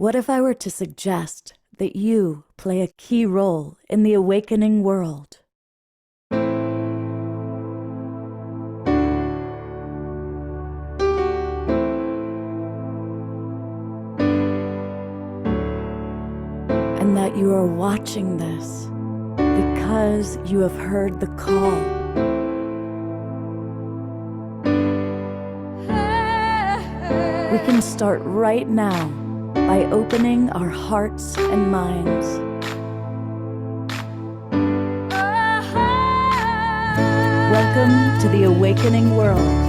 What if I were to suggest that you play a key role in the awakening world? And that you are watching this because you have heard the call. We can start right now by opening our hearts and minds. Welcome to the awakening world.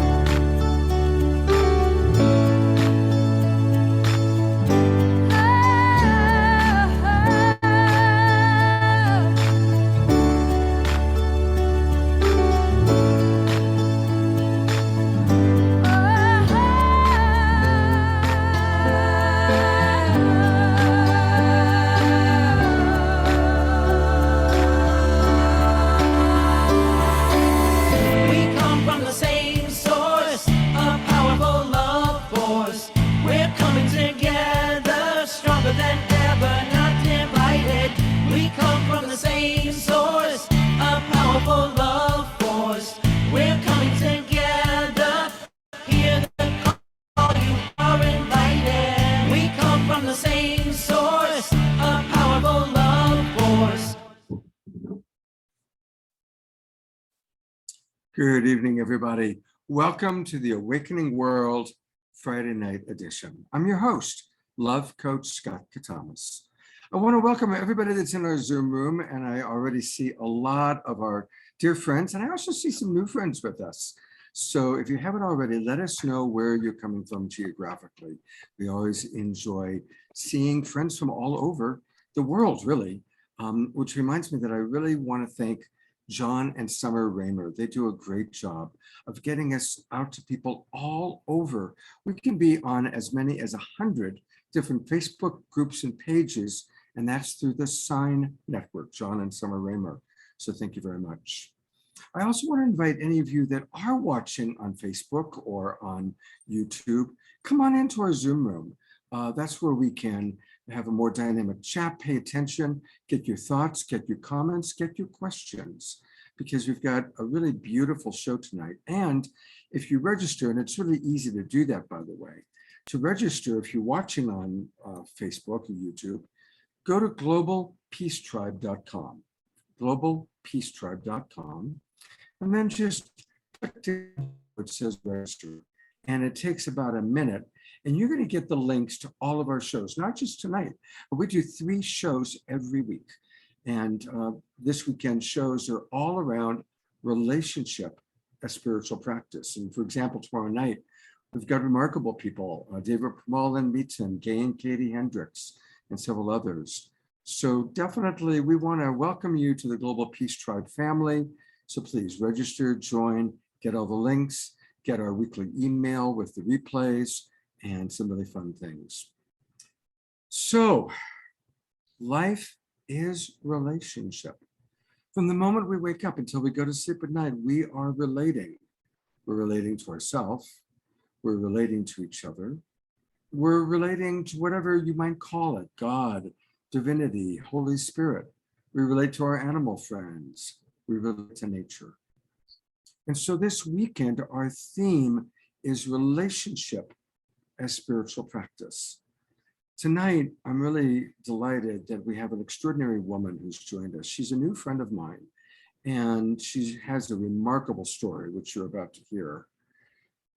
Good evening, everybody. Welcome to the Awakening World Friday night edition. I'm your host, Love Coach Scott Catamas. I want to welcome everybody that's in our Zoom room, and I already see a lot of our dear friends, and I also see some new friends with us. So if you haven't already, let us know where you're coming from geographically. We always enjoy seeing friends from all over the world, really, which reminds me that I really want to thank John and Summer Raymer. They do a great job of getting us out to people all over. We can be on as many as 100 different Facebook groups and pages, and that's through the Sign Network, John and Summer Raymer. So thank you very much. I also want to invite any of you that are watching on Facebook or on YouTube, come on into our Zoom room. That's where we can have a more dynamic chat, pay attention, get your thoughts, get your comments, get your questions, because we've got a really beautiful show tonight. And if you register, and it's really easy to do that, by the way, to register, if you're watching on Facebook or YouTube, go to globalpeacetribe.com, globalpeacetribe.com, and then just click to where it says register. And it takes about a minute. And you're going to get the links to all of our shows, not just tonight, but we do 3 shows every week. And this weekend shows are all around relationship as spiritual practice. And for example, tomorrow night, we've got remarkable people, David Pramal Meaton, Gay and Katie Hendricks, and several others. So definitely we want to welcome you to the Global Peace Tribe family. So please register, join, get all the links, get our weekly email with the replays, and some really fun things. So, life is relationship. From the moment we wake up until we go to sleep at night, we are relating. We're relating to ourselves. We're relating to each other. We're relating to whatever you might call it, God, divinity, Holy Spirit. We relate to our animal friends. We relate to nature. And so this weekend, our theme is relationship as spiritual practice. Tonight, I'm really delighted that we have an extraordinary woman who's joined us. She's a new friend of mine, and she has a remarkable story, which you're about to hear.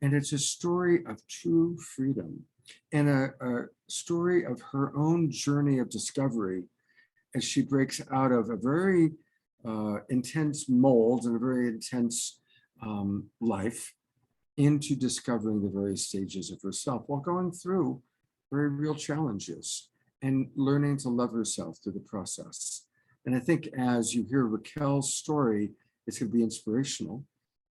And it's a story of true freedom and a story of her own journey of discovery as she breaks out of a very intense mold and a very intense life into discovering the various stages of herself while going through very real challenges and learning to love herself through the process. And I think as you hear Raquel's story, it's going to be inspirational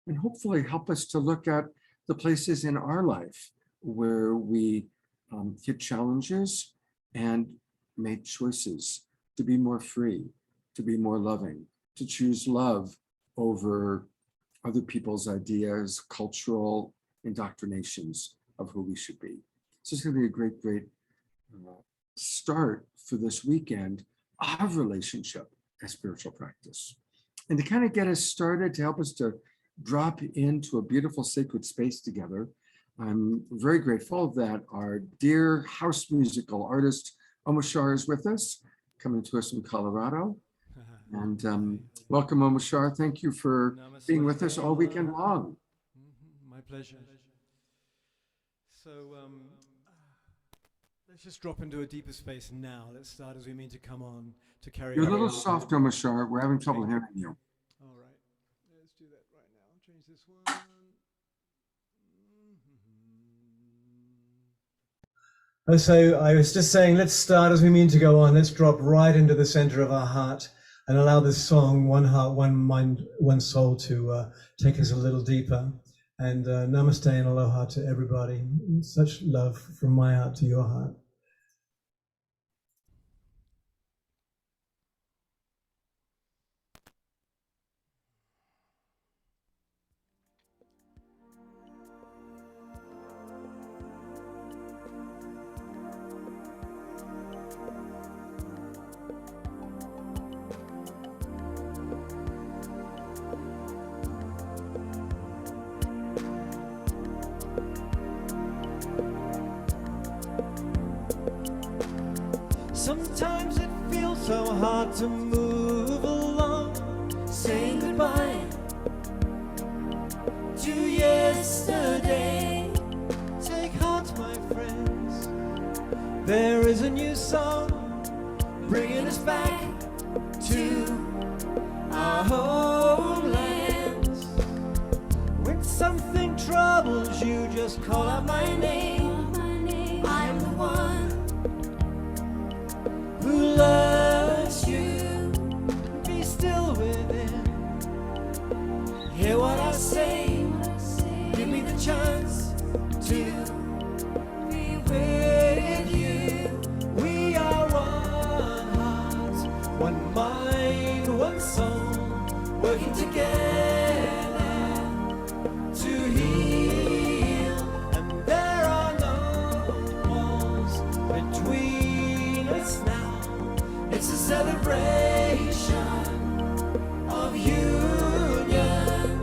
and hopefully help us to look at the places in our life where we hit challenges and make choices to be more free, to be more loving, to choose love over other people's ideas, cultural indoctrinations of who we should be. So it's going to be a great start for this weekend of relationship as spiritual practice. And to kind of get us started, to help us to drop into a beautiful sacred space together, I'm very grateful that our dear house musical artist, Omashar, is with us, coming to us from Colorado. And welcome, Omashar. Thank you for being with us all weekend long. My pleasure. So let's just drop into a deeper space now. Let's start as we mean to come on to carry You're on. a little soft, Omashar. We're having trouble hearing you. All right. Let's do that right now. Change this one. So I was just saying, let's start as we mean to go on. Let's drop right into the center of our heart and allow this song, One Heart, One Mind, One Soul, to take us a little deeper. And namaste and aloha to everybody. Such love from my heart to your heart. Sometimes it feels so hard to move along, saying goodbye to yesterday. Take heart, my friends, there is a new song bringing us back to our homelands. When something troubles you, just call out my name. I am the one who loves you. Be still within. Hear what I say. Give me the chance to be with you. We are one heart, one mind, one soul, working together to heal. And there are no walls between us now. It's a celebration of union.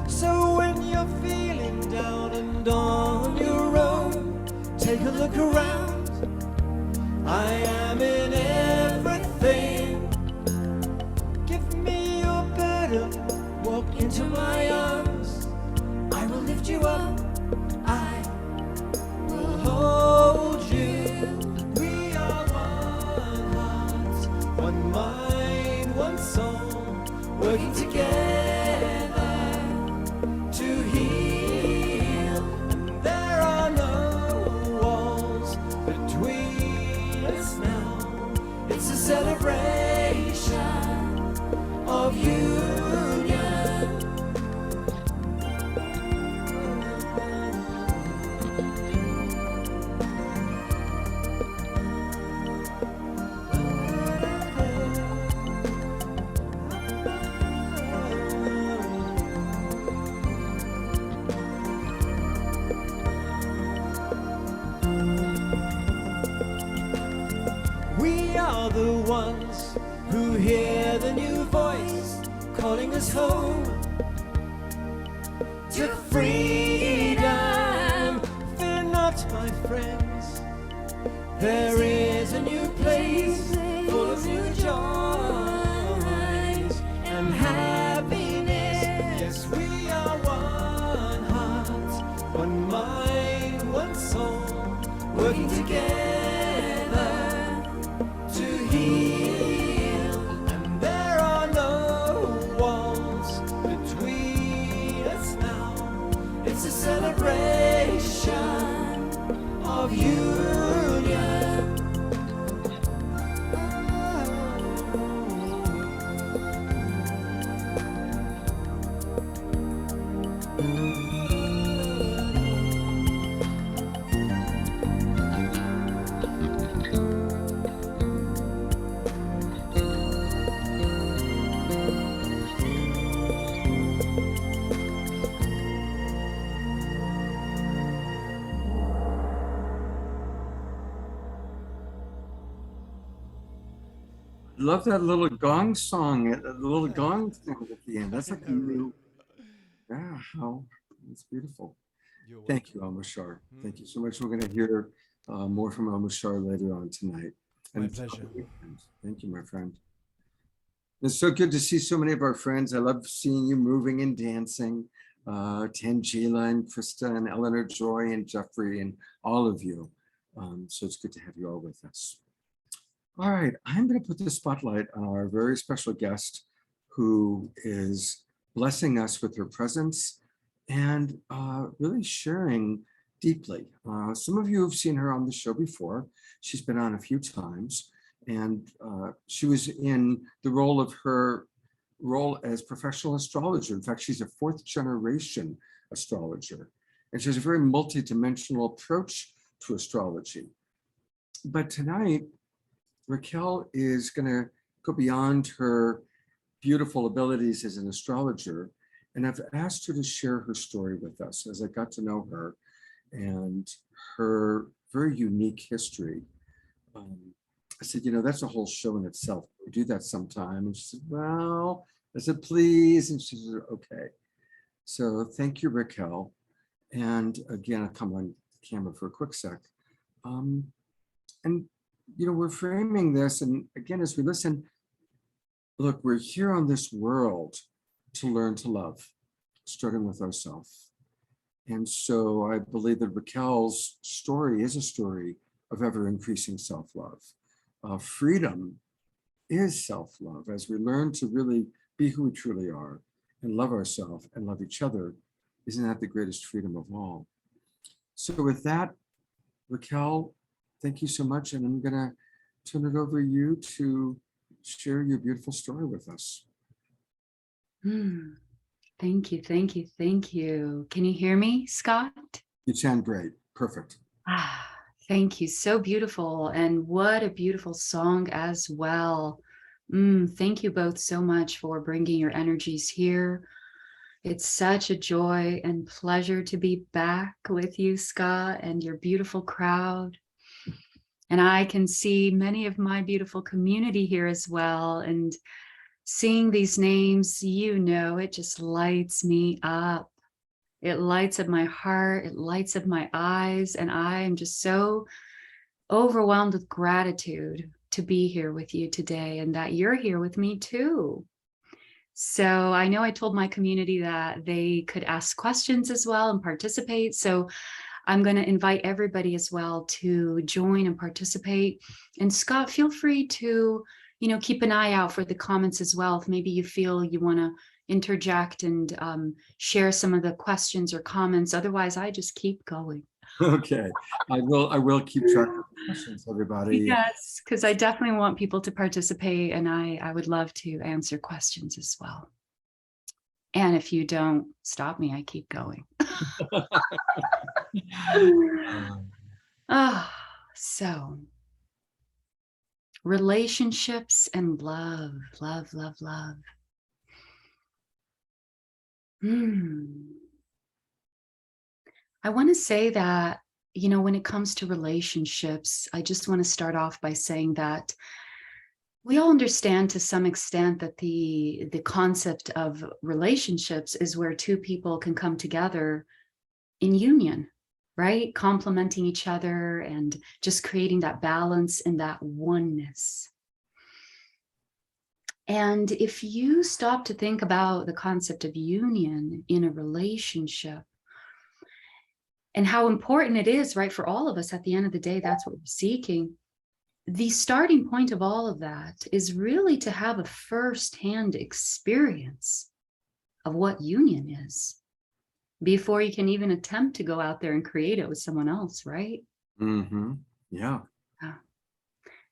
So when you're feeling down and on your own, take a look around. I am in everything. Give me your burden, walk into my arms. I will lift you up, I will hold you. One mind, one soul, working together to heal. And there are no walls between us now. It's a celebration of union. We are the ones who hear the new voice calling us home to freedom. Fear not, my friends, there is a new place full of new joys and happiness. Yes, we are one heart, one mind, one soul, working together to heal. And there are no walls between us now. It's a celebration of union. love that little gong song, the little gong thing at the end. That's like a I know, right? new, yeah, how, it's beautiful. You're Thank you, welcome. Almashar. Thank you so much. We're going to hear more from Almashar later on tonight. My And pleasure. thank you, my friend. It's so good to see so many of our friends. I love seeing you moving and dancing. Tangela and Krista and Eleanor Joy and Jeffrey and all of you. So it's good to have you all with us. All right, I'm going to put the spotlight on our very special guest who is blessing us with her presence and really sharing deeply. Some of you have seen her on the show before. She's been on a few times, and she was in the role of her role as professional astrologer. In fact, she's a fourth generation astrologer, and she has a very multidimensional approach to astrology. But tonight, Raquel is going to go beyond her beautiful abilities as an astrologer, and I've asked her to share her story with us as I got to know her and her very unique history. I said, you know, that's a whole show in itself. We do that sometime. And she said, well, I said, please. And she said, okay. So thank you, Raquel. And again, I'll come on camera for a quick sec. And, you know, we're framing this. And again, as we listen, look, we're here on this world to learn to love, starting with ourselves. And so I believe that Raquel's story is a story of ever increasing self-love. Freedom is self-love. As we learn to really be who we truly are and love ourselves and love each other, isn't that the greatest freedom of all? So with that, Raquel, thank you so much. And I'm gonna turn it over to you to share your beautiful story with us. Thank you, thank you, thank you. Can you hear me, Scott? You sound great. Perfect. Thank you. So beautiful. And what a beautiful song as well. Thank you both so much for bringing your energies here. It's such a joy and pleasure to be back with you, Scott, and your beautiful crowd. And I can see many of my beautiful community here as well. And seeing these names, you know, it just lights me up. It lights up my heart, it lights up my eyes, and I am just so overwhelmed with gratitude to be here with you today and that you're here with me too. So I know I told my community that they could ask questions as well and participate. So I'm going to invite everybody as well to join and participate. And Scott, feel free to, you know, keep an eye out for the comments as well. If maybe you feel you want to interject and share some of the questions or comments. Otherwise, I just keep going. Okay, I will keep track of the questions, everybody. Yes, because I definitely want people to participate, and I would love to answer questions as well. And if you don't stop me, I keep going. So relationships and love. I want to say that, you know, when it comes to relationships, I just want to start off by saying that we all understand to some extent that the concept of relationships is where two people can come together in union, right? Complementing each other and just creating that balance and that oneness. And if you stop to think about the concept of union in a relationship and how important it is, right, for all of us at the end of the day, that's what we're seeking. The starting point of all of that is really to have a firsthand experience of what union is before you can even attempt to go out there and create it with someone else, right? Mm-hmm. Yeah.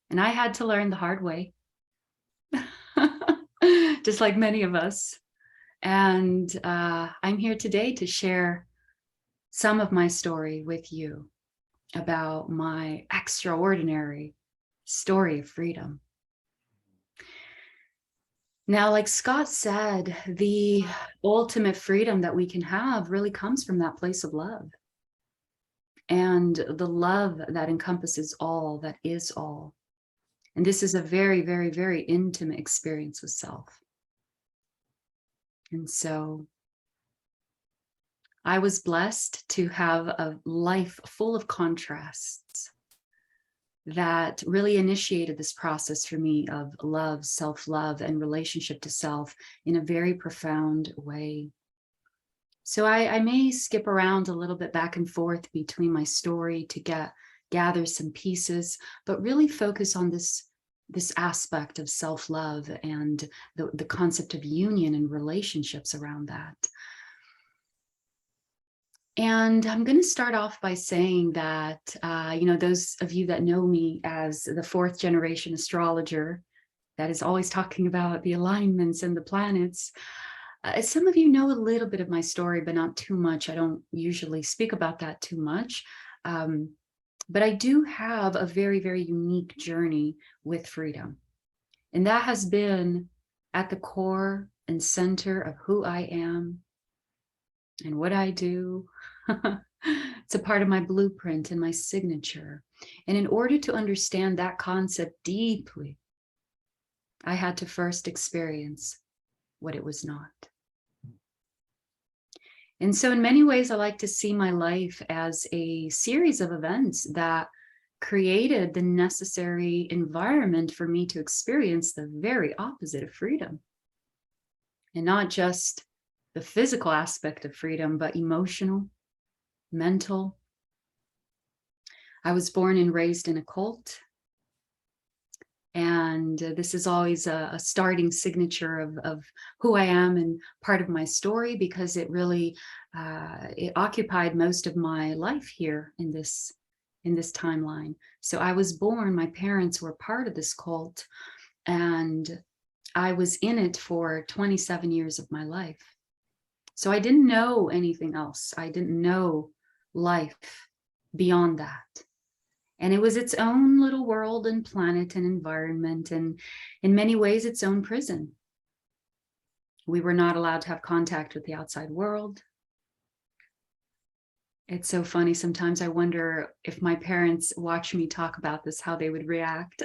And I had to learn the hard way, just like many of us. And I'm here today to share some of my story with you about my extraordinary story of freedom. Now, like Scott said, the ultimate freedom that we can have really comes from that place of love. And the love that encompasses all, that is all. And this is a very, very, very intimate experience with self. And so I was blessed to have a life full of contrasts that really initiated this process for me of love, self-love, and relationship to self in a very profound way. So I may skip around a little bit back and forth between my story to gather some pieces, but really focus on this aspect of self-love and the concept of union and relationships around that. And I'm going to start off by saying that, those of you that know me as the 4th generation astrologer that is always talking about the alignments and the planets, some of you know a little bit of my story, but not too much. I don't usually speak about that too much. But I do have a very, very unique journey with freedom. And that has been at the core and center of who I am and what I do. It's a part of my blueprint and my signature. And in order to understand that concept deeply, I had to first experience what it was not. And so in many ways, I like to see my life as a series of events that created the necessary environment for me to experience the very opposite of freedom. And not just the physical aspect of freedom, but emotional, mental. I was born and raised in a cult. And this is always a starting signature of who I am and part of my story, because it really it occupied most of my life here in this timeline. So I was born, my parents were part of this cult, and I was in it for 27 years of my life. So I didn't know anything else. I didn't know life beyond that. And it was its own little world and planet and environment, and in many ways its own prison. We were not allowed to have contact with the outside world. It's so funny. Sometimes I wonder if my parents watch me talk about this, how they would react.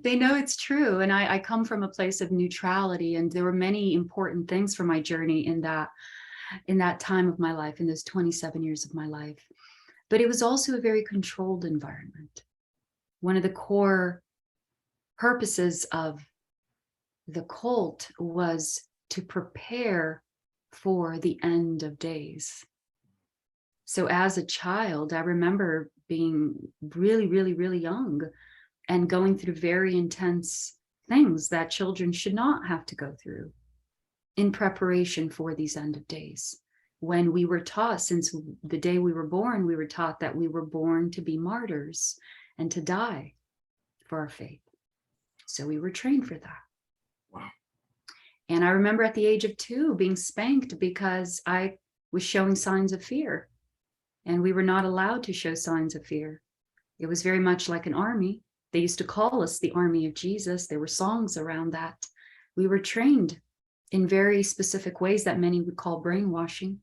They know it's true. And I come from a place of neutrality, and there were many important things for my journey in that time of my life, in those 27 years of my life. But it was also a very controlled environment. One of the core purposes of the cult was to prepare for the end of days. So as a child, I remember being really, really, really young and going through very intense things that children should not have to go through in preparation for these end of days. When we were taught, since the day we were born, we were taught that we were born to be martyrs and to die for our faith. So we were trained for that. Wow. And I remember at the age of 2 being spanked because I was showing signs of fear. And we were not allowed to show signs of fear. It was very much like an army. They used to call us the army of Jesus. There were songs around that. We were trained in very specific ways that many would call brainwashing.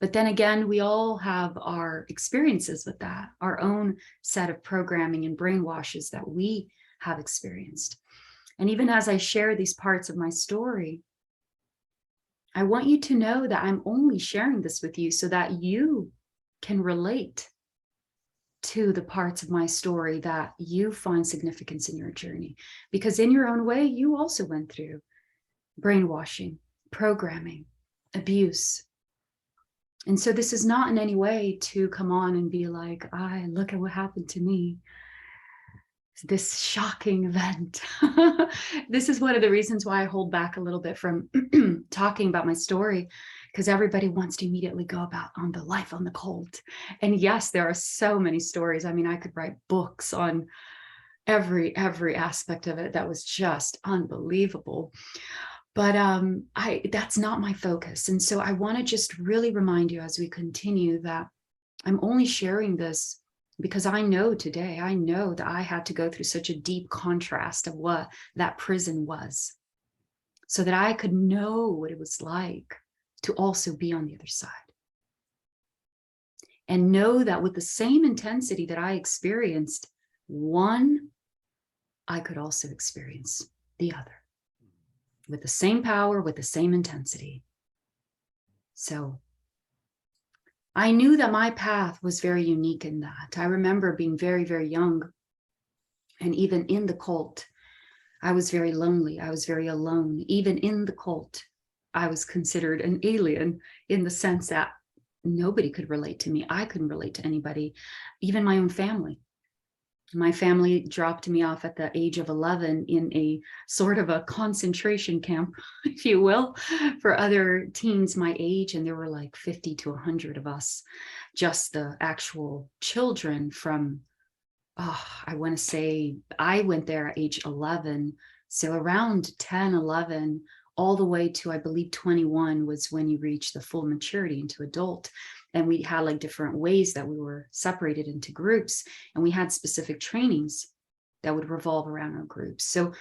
But then again, we all have our experiences with that, our own set of programming and brainwashes that we have experienced. And even as I share these parts of my story, I want you to know that I'm only sharing this with you so that you can relate to the parts of my story that you find significance in your journey. Because in your own way, you also went through brainwashing, programming, abuse. And so this is not in any way to come on and be like, look at what happened to me. This shocking event. This is one of the reasons why I hold back a little bit from talking about my story, because everybody wants to immediately go on the life on the cult. And yes, there are so many stories. I mean, I could write books on every aspect of it. That was just unbelievable. But that's not my focus. And so I want to just really remind you as we continue that I'm only sharing this because I know today, I know that I had to go through such a deep contrast of what that prison was, so that I could know what it was like to also be on the other side. And know that with the same intensity that I experienced one I could also experience the other with the same power, with the same intensity. So I knew that my path was very unique in that. I remember being very, very young, and even in the cult, I was very lonely. I was very alone. Even in the cult, I was considered an alien in the sense that nobody could relate to me. I couldn't relate to anybody, even my own family. My family dropped me off at the age of 11 in a sort of a concentration camp, if you will, for other teens my age. And there were like 50 to 100 of us, just the actual children from, I want to say I went there at age 11. So around 10, 11, all the way to, I believe, 21 was when you reach the full maturity into adult. And we had like different ways that we were separated into groups, and we had specific trainings that would revolve around our groups. So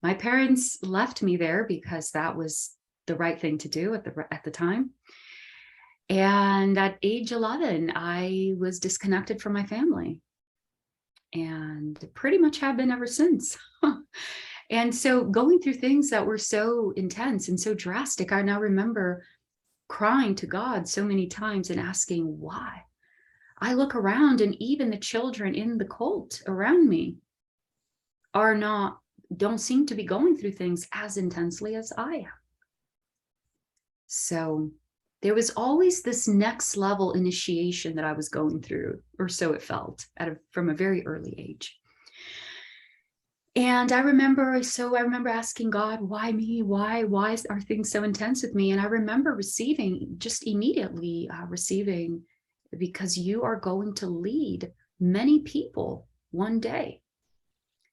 my parents left me there because that was the right thing to do at the time. And at age 11, I was disconnected from my family, and pretty much have been ever since. And so going through things that were so intense and so drastic, I now remember crying to God so many times and asking why. I look around, and even the children in the cult around me don't seem to be going through things as intensely as I am. So there was always this next level initiation that I was going through, or so it felt from a very early age. And I remember asking God, why me? Why are things so intense with me? And I remember just immediately receiving, because you are going to lead many people one day.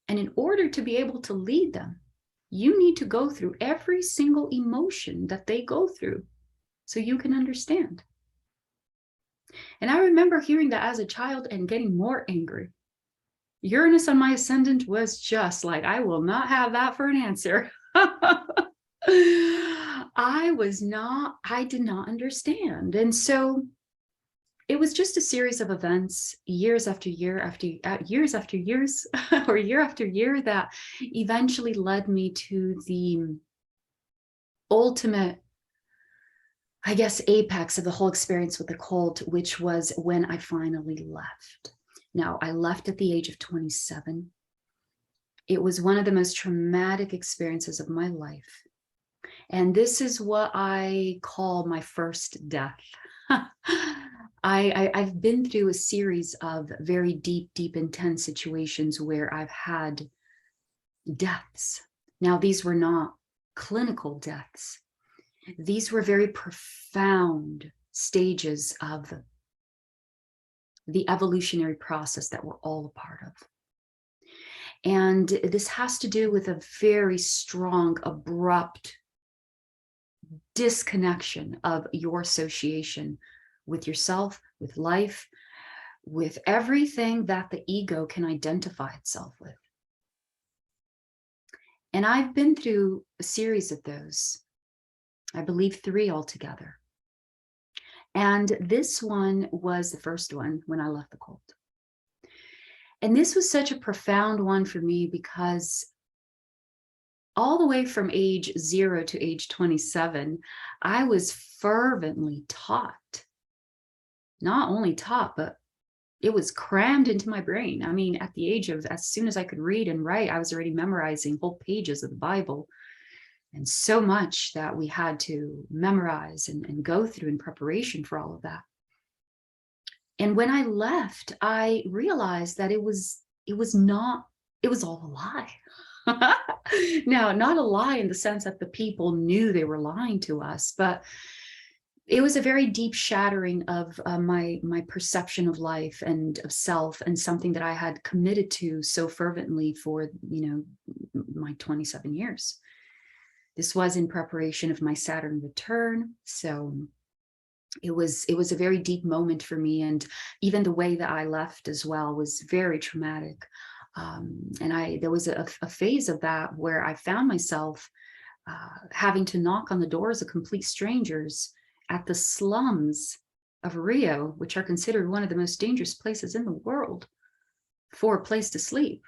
And in order to be able to lead them, you need to go through every single emotion that they go through so you can understand. And I remember hearing that as a child and getting more angry. Uranus on my ascendant was just like, I will not have that for an answer. I did not understand. And so it was just a series of events, years after years, or year after year, that eventually led me to the ultimate, I guess, apex of the whole experience with the cult, which was when I finally left. Now, I left at the age of 27. It was one of the most traumatic experiences of my life. And this is what I call my first death. I've been through a series of very deep, intense situations where I've had deaths. Now, these were not clinical deaths. These were very profound stages of the evolutionary process that we're all a part of. And this has to do with a very strong, abrupt disconnection of your association with yourself, with life, with everything that the ego can identify itself with. And I've been through a series of those, I believe 3 altogether. And this one was the first one when I left the cult. And this was such a profound one for me because all the way from age 0 to age 27, I was fervently taught, not only taught, but it was crammed into my brain. I mean, at the age of, as soon as I could read and write, I was already memorizing whole pages of the Bible. And so much that we had to memorize and go through in preparation for all of that. And when I left, I realized that it was all a lie. Now, not a lie in the sense that the people knew they were lying to us, but it was a very deep shattering of my perception of life and of self, and something that I had committed to so fervently for, my 27 years. This was in preparation of my Saturn return. So it was a very deep moment for me. And even the way that I left as well was very traumatic. And there was a phase of that where I found myself having to knock on the doors of complete strangers at the slums of Rio, which are considered one of the most dangerous places in the world, for a place to sleep.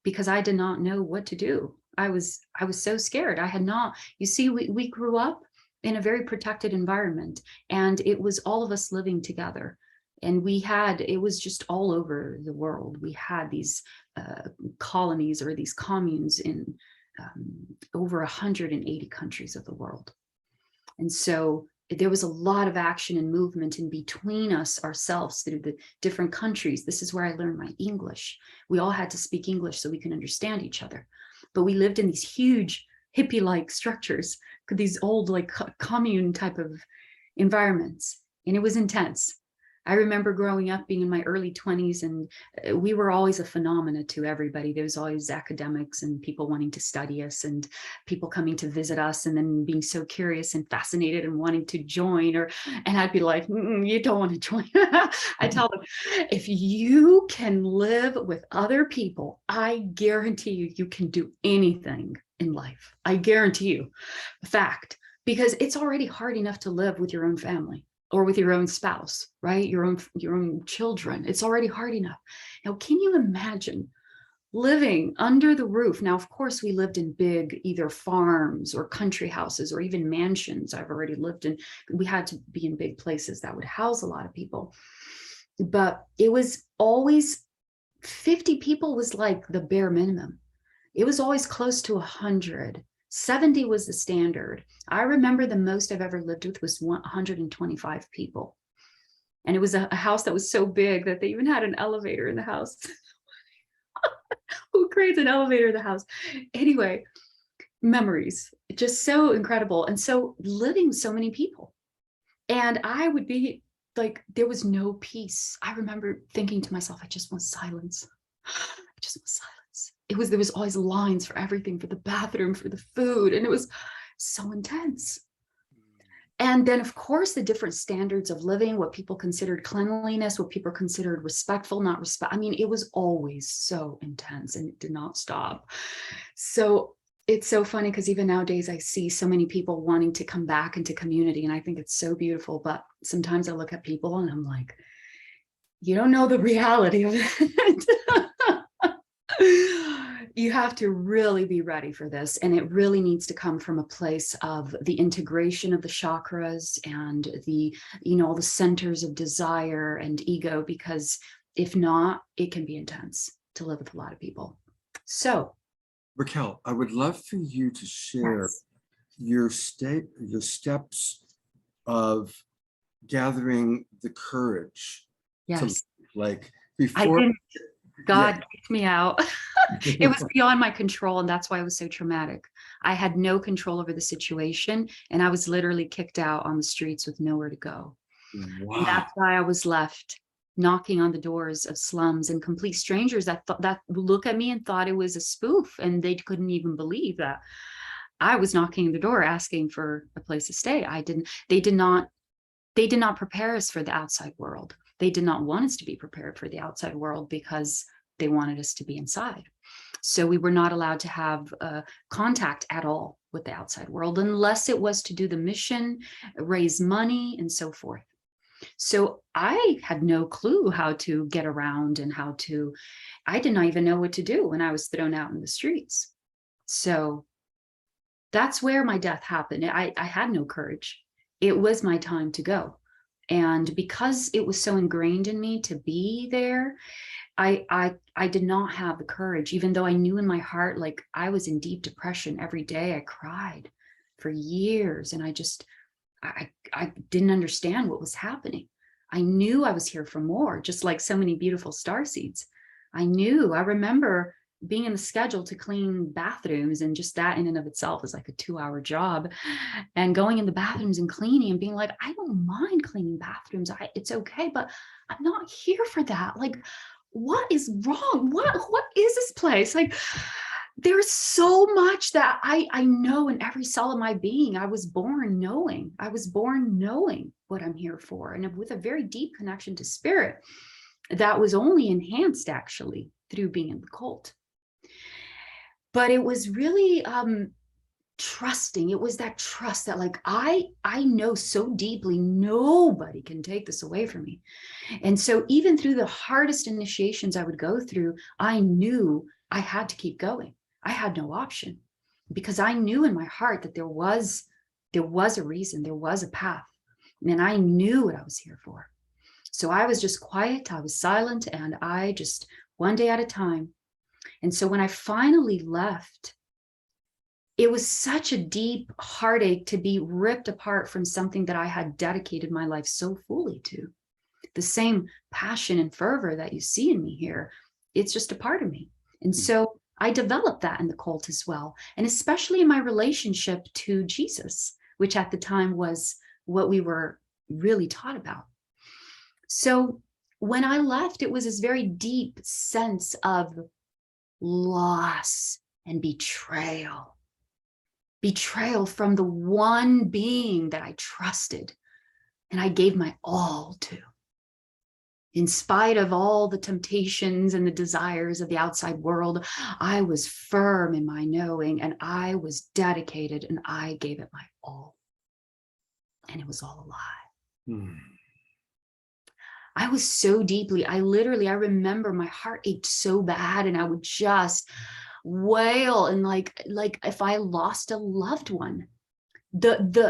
because I did not know what to do. I was so scared. I had not, you see, we grew up in a very protected environment, and it was all of us living together. And it was just all over the world. We had these colonies or these communes in over 180 countries of the world. And so there was a lot of action and movement in between us ourselves through the different countries. This is where I learned my English. We all had to speak English so we can understand each other. But we lived in these huge hippie-like structures, these old like commune type of environments. And it was intense. I remember growing up, being in my early 20s, and we were always a phenomena to everybody. There was always academics and people wanting to study us, and people coming to visit us, and then being so curious and fascinated and wanting to join. And I'd be like, you don't want to join. I tell them, if you can live with other people, I guarantee you, you can do anything in life. I guarantee you. Fact, because it's already hard enough to live with your own family, or with your own spouse, right? Your own children. It's already hard enough. Now, can you imagine living under the roof? Now, of course, we lived in big, either farms or country houses or even mansions. I've already lived in, we had to be in big places that would house a lot of people. But it was always 50 people was like the bare minimum. It was always close to 100. 70 was the standard. I remember the most I've ever lived with was 125 people. And it was a house that was so big that they even had an elevator in the house. Who creates an elevator in the house? Anyway, memories, just so incredible. And so living with so many people. And I would be like, there was no peace. I remember thinking to myself, I just want silence. I just want silence. There was always lines for everything, for the bathroom, for the food, and it was so intense. And then, of course, the different standards of living, what people considered cleanliness, what people considered respectful, not respect. I mean, it was always so intense, and it did not stop. So it's so funny, because even nowadays I see so many people wanting to come back into community, and I think it's so beautiful. But sometimes I look at people and I'm like, you don't know the reality of it. You have to really be ready for this, and it really needs to come from a place of the integration of the chakras and the, all the centers of desire and ego, because if not, it can be intense to live with a lot of people. So, Raquel, I would love for you to share your steps of gathering the courage. yes, Like before. God kicked me out. It was beyond my control, and that's why it was so traumatic. I had no control over the situation, and I was literally kicked out on the streets with nowhere to go. Wow. And that's why I was left knocking on the doors of slums and complete strangers that look at me and thought it was a spoof, and they couldn't even believe that I was knocking on the door asking for a place to stay. They did not prepare us for the outside world. They did not want us to be prepared for the outside world, because they wanted us to be inside. So we were not allowed to have contact at all with the outside world, unless it was to do the mission, raise money, and so forth. So I had no clue how to get around, and I did not even know what to do when I was thrown out in the streets. So that's where my death happened. I had no courage. It was my time to go. And because it was so ingrained in me to be there, I did not have the courage, even though I knew in my heart, like, I was in deep depression every day. I cried for years, and I didn't understand what was happening. I knew I was here for more, just like so many beautiful starseeds. I remember being in the schedule to clean bathrooms, and just that in and of itself is like a 2-hour job, and going in the bathrooms and cleaning and being like, I don't mind cleaning bathrooms. It's okay, but I'm not here for that. Like, what is wrong? What is this place? Like, there's so much that I know in every cell of my being. I was born knowing what I'm here for, and with a very deep connection to spirit that was only enhanced actually through being in the cult. But it was really trusting. It was that trust that, like, I know so deeply nobody can take this away from me. And so even through the hardest initiations I would go through, I knew I had to keep going. I had no option, because I knew in my heart that there was a reason, there was a path, and I knew what I was here for. So I was just quiet, I was silent, and I just one day at a time. And so when I finally left, it was such a deep heartache to be ripped apart from something that I had dedicated my life so fully to. The same passion and fervor that you see in me here, it's just a part of me. And so I developed that in the cult as well, and especially in my relationship to Jesus, which at the time was what we were really taught about. So when I left, it was this very deep sense of loss and betrayal. Betrayal from the one being that I trusted and I gave my all to. In spite of all the temptations and the desires of the outside world, I was firm in my knowing, and I was dedicated, and I gave it my all. And it was all a lie. I was so deeply, I remember my heart ached so bad, and I would just wail, and like if I lost a loved one. The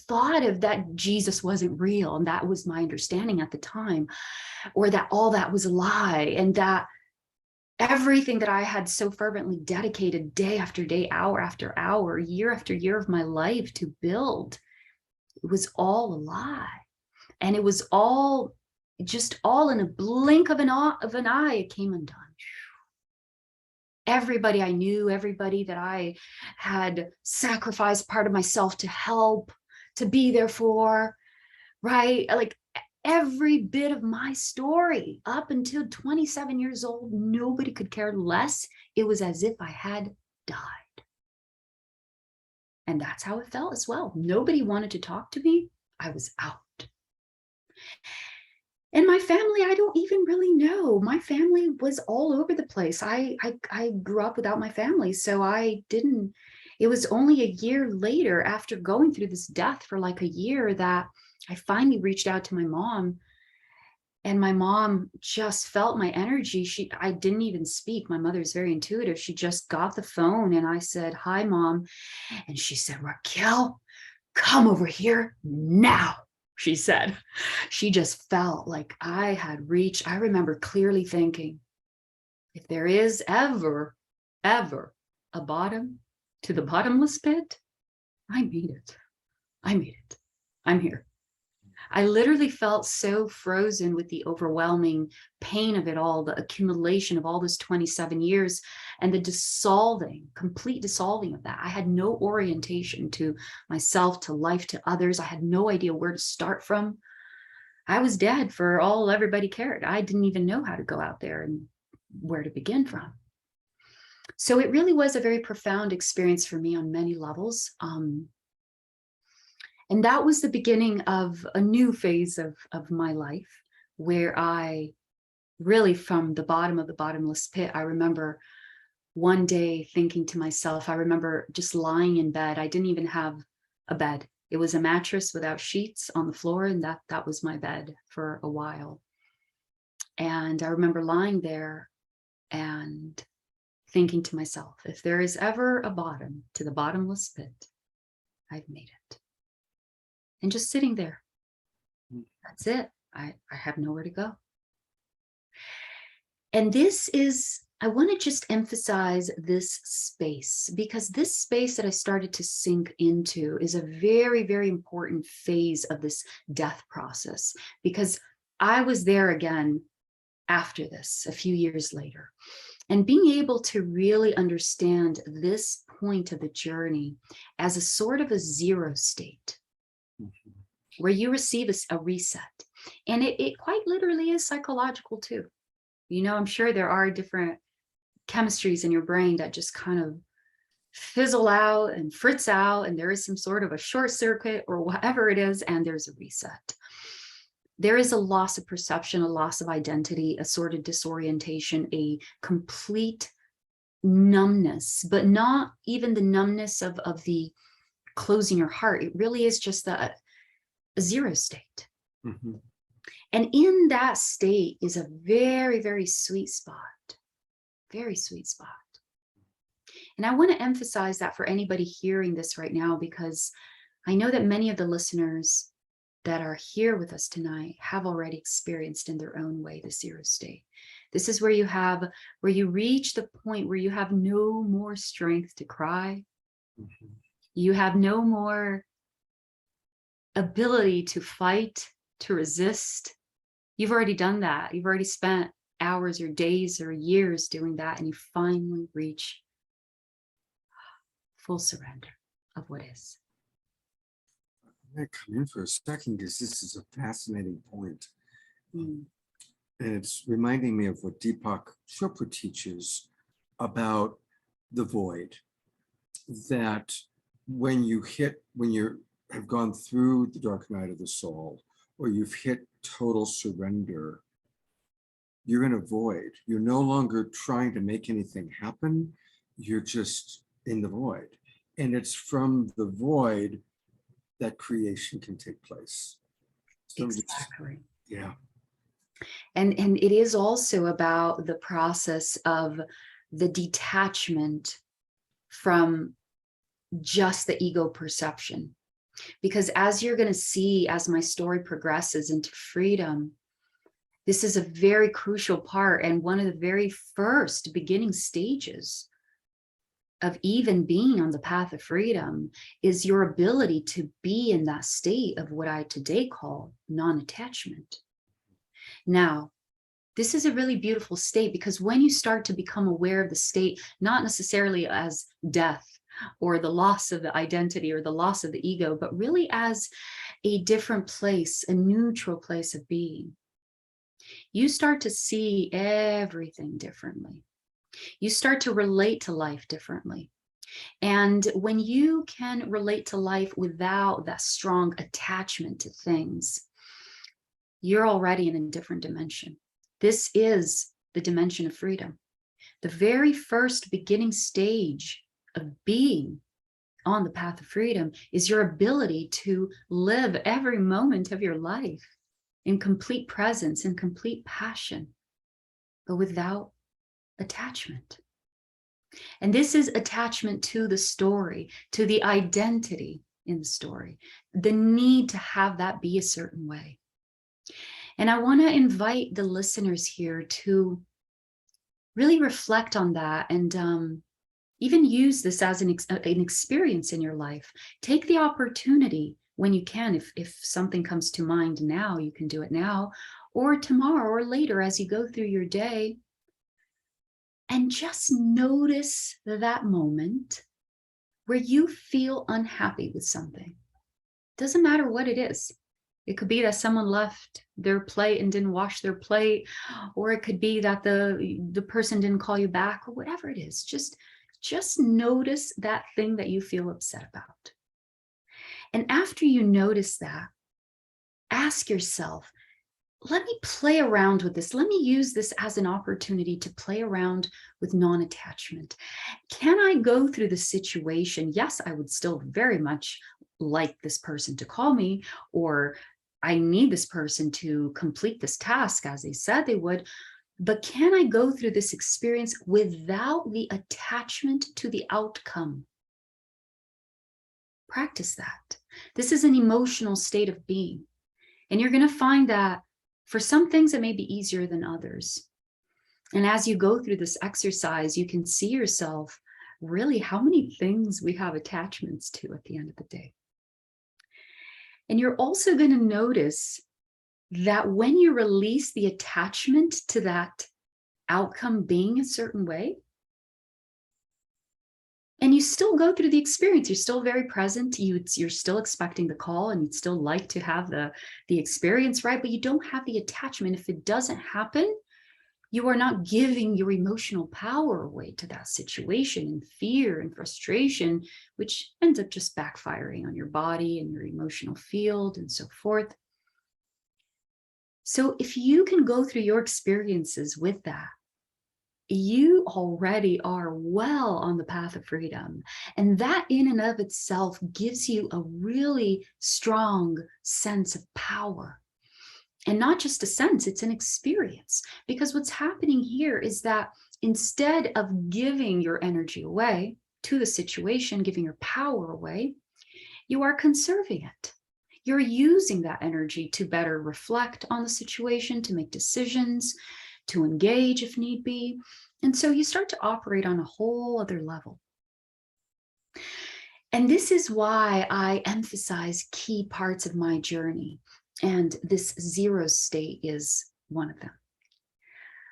thought of that Jesus wasn't real, and that was my understanding at the time, or that all that was a lie, and that everything that I had so fervently dedicated day after day, hour after hour, year after year of my life to build, it was all a lie. And it was all in a blink of an eye, it came undone. Everybody I knew, everybody that I had sacrificed part of myself to help, to be there for, right? Like every bit of my story up until 27 years old, nobody could care less. It was as if I had died. And that's how it felt as well. Nobody wanted to talk to me. I was out. And my family, I don't even really know. My family was all over the place. I grew up without my family, so it was only a year later, after going through this death for like a year, that I finally reached out to my mom. And my mom just felt my energy. I didn't even speak. My mother's very intuitive. She just got the phone, and I said, "Hi, Mom." And she said, "Raquel, come over here now." She said. She just felt like I had reached. I remember clearly thinking, if there is ever a bottom to the bottomless pit, I made it. I made it. I'm here. I literally felt so frozen with the overwhelming pain of it all, the accumulation of all those 27 years, and the complete dissolving of that. I had no orientation to myself, to life, to others. I had no idea where to start from. I was dead for all everybody cared. I didn't even know how to go out there and where to begin from. So it really was a very profound experience for me on many levels. And that was the beginning of a new phase of my life, where I really, from the bottom of the bottomless pit, I remember one day thinking to myself, I remember just lying in bed. I didn't even have a bed. It was a mattress without sheets on the floor, and that was my bed for a while. And I remember lying there and thinking to myself, if there is ever a bottom to the bottomless pit, I've made it. And just sitting there. That's it. I have nowhere to go. And I want to just emphasize this space, because this space that I started to sink into is a very, very important phase of this death process, because I was there again after this, a few years later. And being able to really understand this point of the journey as a sort of a zero state, where you receive a reset. And it quite literally is psychological too. You know, I'm sure there are different chemistries in your brain that just kind of fizzle out and fritz out, and there is some sort of a short circuit or whatever it is, and there's a reset. There is a loss of perception, a loss of identity, a sort of disorientation, a complete numbness, but not even the numbness of the closing your heart. It really is just a zero state. And in that state is a very, very sweet spot very sweet spot. And I want to emphasize that for anybody hearing this right now, because I know that many of the listeners that are here with us tonight have already experienced in their own way the zero state. This is where you reach the point where you have no more strength to cry. Mhm. You have no more ability to fight, to resist. You've already done that. You've already spent hours or days or years doing that, and you finally reach full surrender of what is. I'm going to come in for a second because this is a fascinating point. Mm. And it's reminding me of what Deepak Chopra teaches about the void. That when you have gone through the dark night of the soul, or you've hit total surrender, you're in a void. You're no longer trying to make anything happen. You're just in the void. And it's from the void that creation can take place. So Exactly. yeah. And it is also about the process of the detachment from just the ego perception. Because as you're going to see, as my story progresses into freedom, this is a very crucial part and one of the very first beginning stages of even being on the path of freedom is your ability to be in that state of what I today call non-attachment. Now, this is a really beautiful state because when you start to become aware of the state, not necessarily as death or the loss of the identity or the loss of the ego, but really as a different place, a neutral place of being, you start to see everything differently. You start to relate to life differently. And when you can relate to life without that strong attachment to things, you're already in a different dimension. This is the dimension of freedom. The very first beginning stage of being on the path of freedom is your ability to live every moment of your life in complete presence, in complete passion, but without attachment. And this is attachment to the story, to the identity in the story, the need to have that be a certain way. And I want to invite the listeners here to really reflect on that and even use this as an experience in your life. Take the opportunity when you can, if something comes to mind now, you can do it now, or tomorrow or later as you go through your day. And just notice that moment where you feel unhappy with something. Doesn't matter what it is. It could be that someone left their plate and didn't wash their plate, or it could be that the person didn't call you back, or whatever it is. Just notice that thing that you feel upset about. And after you notice that, ask yourself, let me play around with this. Let me use this as an opportunity to play around with non-attachment. Can I go through the situation? Yes, I would still very much like this person to call me, or I need this person to complete this task as they said they would. But can I go through this experience without the attachment to the outcome? Practice that. This is an emotional state of being. And you're going to find that for some things, it may be easier than others. And as you go through this exercise, you can see yourself really how many things we have attachments to at the end of the day. And you're also going to notice that when you release the attachment to that outcome being a certain way, and you still go through the experience, you're still very present, you're still expecting the call, and you'd still like to have the experience, right? But you don't have the attachment. If it doesn't happen, you are not giving your emotional power away to that situation in fear and frustration, which ends up just backfiring on your body and your emotional field and so forth. So if you can go through your experiences with that, you already are well on the path of freedom. And that in and of itself gives you a really strong sense of power. And not just a sense, it's an experience. Because what's happening here is that instead of giving your energy away to the situation, giving your power away, you are conserving it. You're using that energy to better reflect on the situation, to make decisions, to engage if need be. And so you start to operate on a whole other level. And this is why I emphasize key parts of my journey. And this zero state is one of them.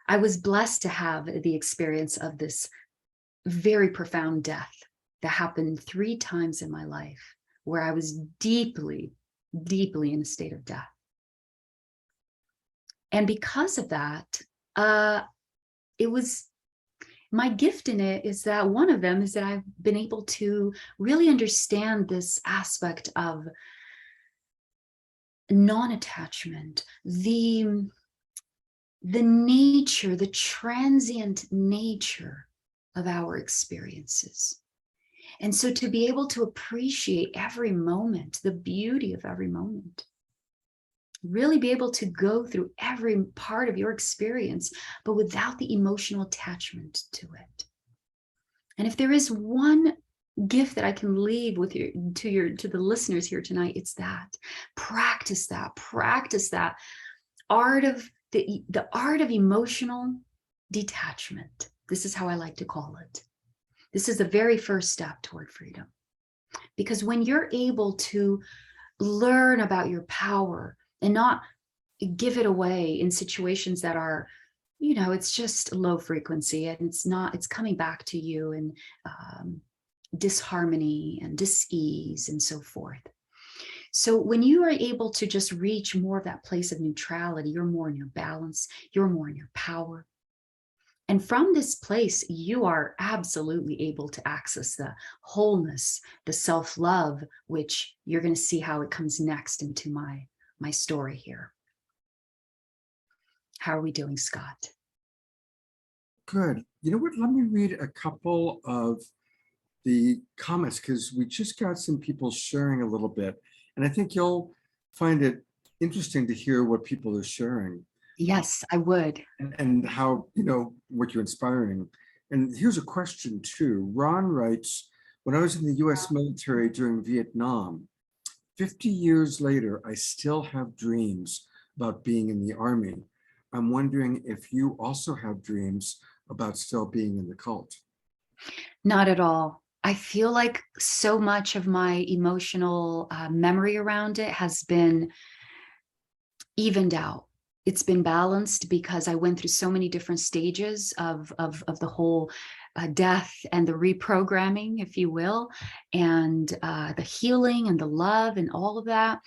I was blessed to have the experience of this very profound death that happened 3 times in my life, where I was deeply, deeply in a state of death. And because of that, it was my gift in it is that one of them is that I've been able to really understand this aspect of non-attachment, the nature, the transient nature of our experiences. And so to be able to appreciate every moment, the beauty of every moment, really be able to go through every part of your experience, but without the emotional attachment to it. And if there is one gift that I can leave with you to the listeners here tonight, it's that. Practice that art of the art of emotional detachment. This is how I like to call it. This is the very first step toward freedom. Because when you're able to learn about your power and not give it away in situations that are, it's just low frequency and it's coming back to you in disharmony and dis-ease and so forth. So when you are able to just reach more of that place of neutrality, you're more in your balance, you're more in your power. And from this place, you are absolutely able to access the wholeness, the self-love, which you're going to see how it comes next into my story here. How are we doing, Scott? Good. You know what? Let me read a couple of the comments because we just got some people sharing a little bit. And I think you'll find it interesting to hear what people are sharing. Yes, I would. And how, what you're inspiring. And here's a question too. Ron writes, when I was in the US military during Vietnam, 50 years later, I still have dreams about being in the Army. I'm wondering if you also have dreams about still being in the cult. Not at all. I feel like so much of my emotional memory around it has been evened out. It's been balanced because I went through so many different stages of the whole death and the reprogramming, if you will, and the healing and the love and all of that,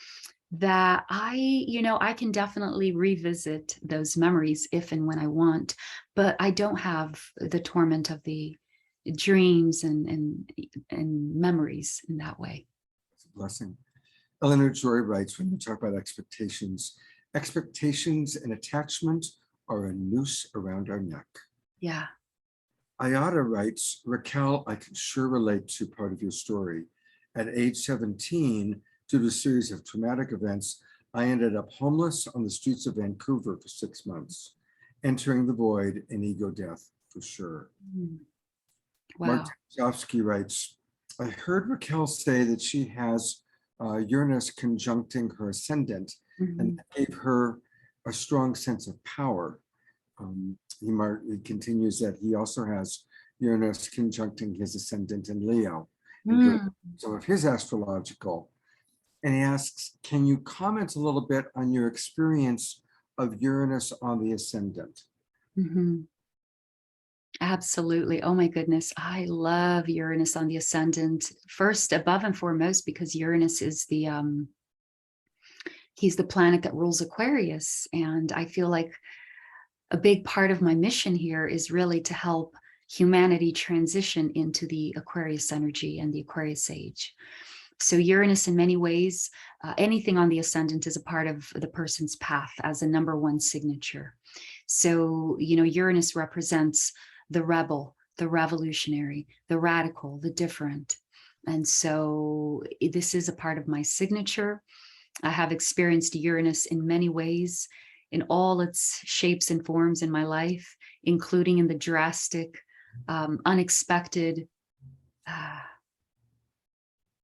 that I can definitely revisit those memories if and when I want, but I don't have the torment of the dreams and memories in that way. It's a blessing. Eleanor Joy writes, when you talk about expectations and attachment are a noose around our neck. Yeah. Ayada writes, Raquel, I can sure relate to part of your story. At age 17, due to a series of traumatic events, I ended up homeless on the streets of Vancouver for 6 months, entering the void and ego death for sure. Wow. Mark Tchaikovsky writes, I heard Raquel say that she has Uranus conjuncting her ascendant, and that gave her a strong sense of power. He continues that he also has Uranus conjuncting his ascendant in Leo, some of his astrological. And he asks, can you comment a little bit on your experience of Uranus on the ascendant? Absolutely. Oh my goodness. I love Uranus on the ascendant. First, above and foremost, because Uranus is he's the planet that rules Aquarius. And I feel like a big part of my mission here is really to help humanity transition into the Aquarius energy and the Aquarius age. So Uranus, in many ways, anything on the ascendant is a part of the person's path as a number 1 signature. So, Uranus represents the rebel, the revolutionary, the radical, the different. And so this is a part of my signature. I have experienced Uranus in many ways in all its shapes and forms in my life, including in the drastic, unexpected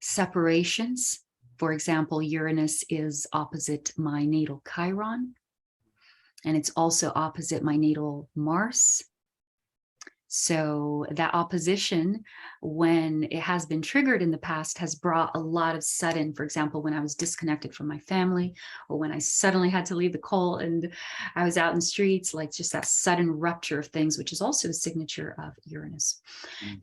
separations. For example, Uranus is opposite my natal Chiron, and it's also opposite my natal Mars. So that opposition, when it has been triggered in the past, has brought a lot of sudden, for example, when I was disconnected from my family, or when I suddenly had to leave the cult and I was out in the streets, like just that sudden rupture of things, which is also a signature of Uranus.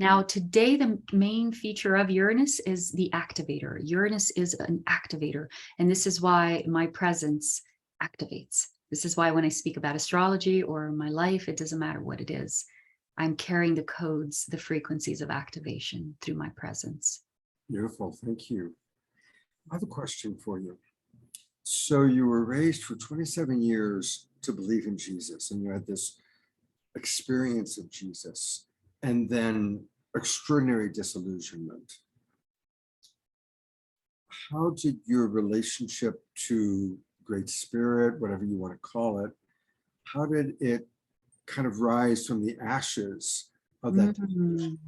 Now, today, the main feature of Uranus is the activator. Uranus is an activator, and this is why my presence activates. This is why when I speak about astrology or my life, it doesn't matter what it is. I'm carrying the codes, the frequencies of activation through my presence. Beautiful, thank you. I have a question for you. So you were raised for 27 years to believe in Jesus, and you had this experience of Jesus, and then extraordinary disillusionment. How did your relationship to Great Spirit, whatever you want to call it, how did it kind of rise from the ashes of that disillusionment?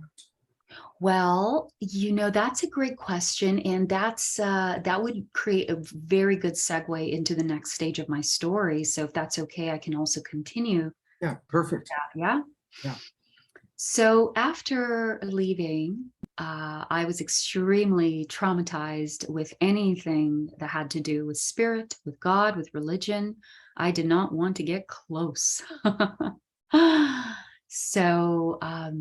Well, that's a great question. And that would create a very good segue into the next stage of my story. So if that's okay, I can also continue. Yeah, perfect. Yeah. So after leaving, I was extremely traumatized with anything that had to do with spirit, with God, with religion. I did not want to get close. So, I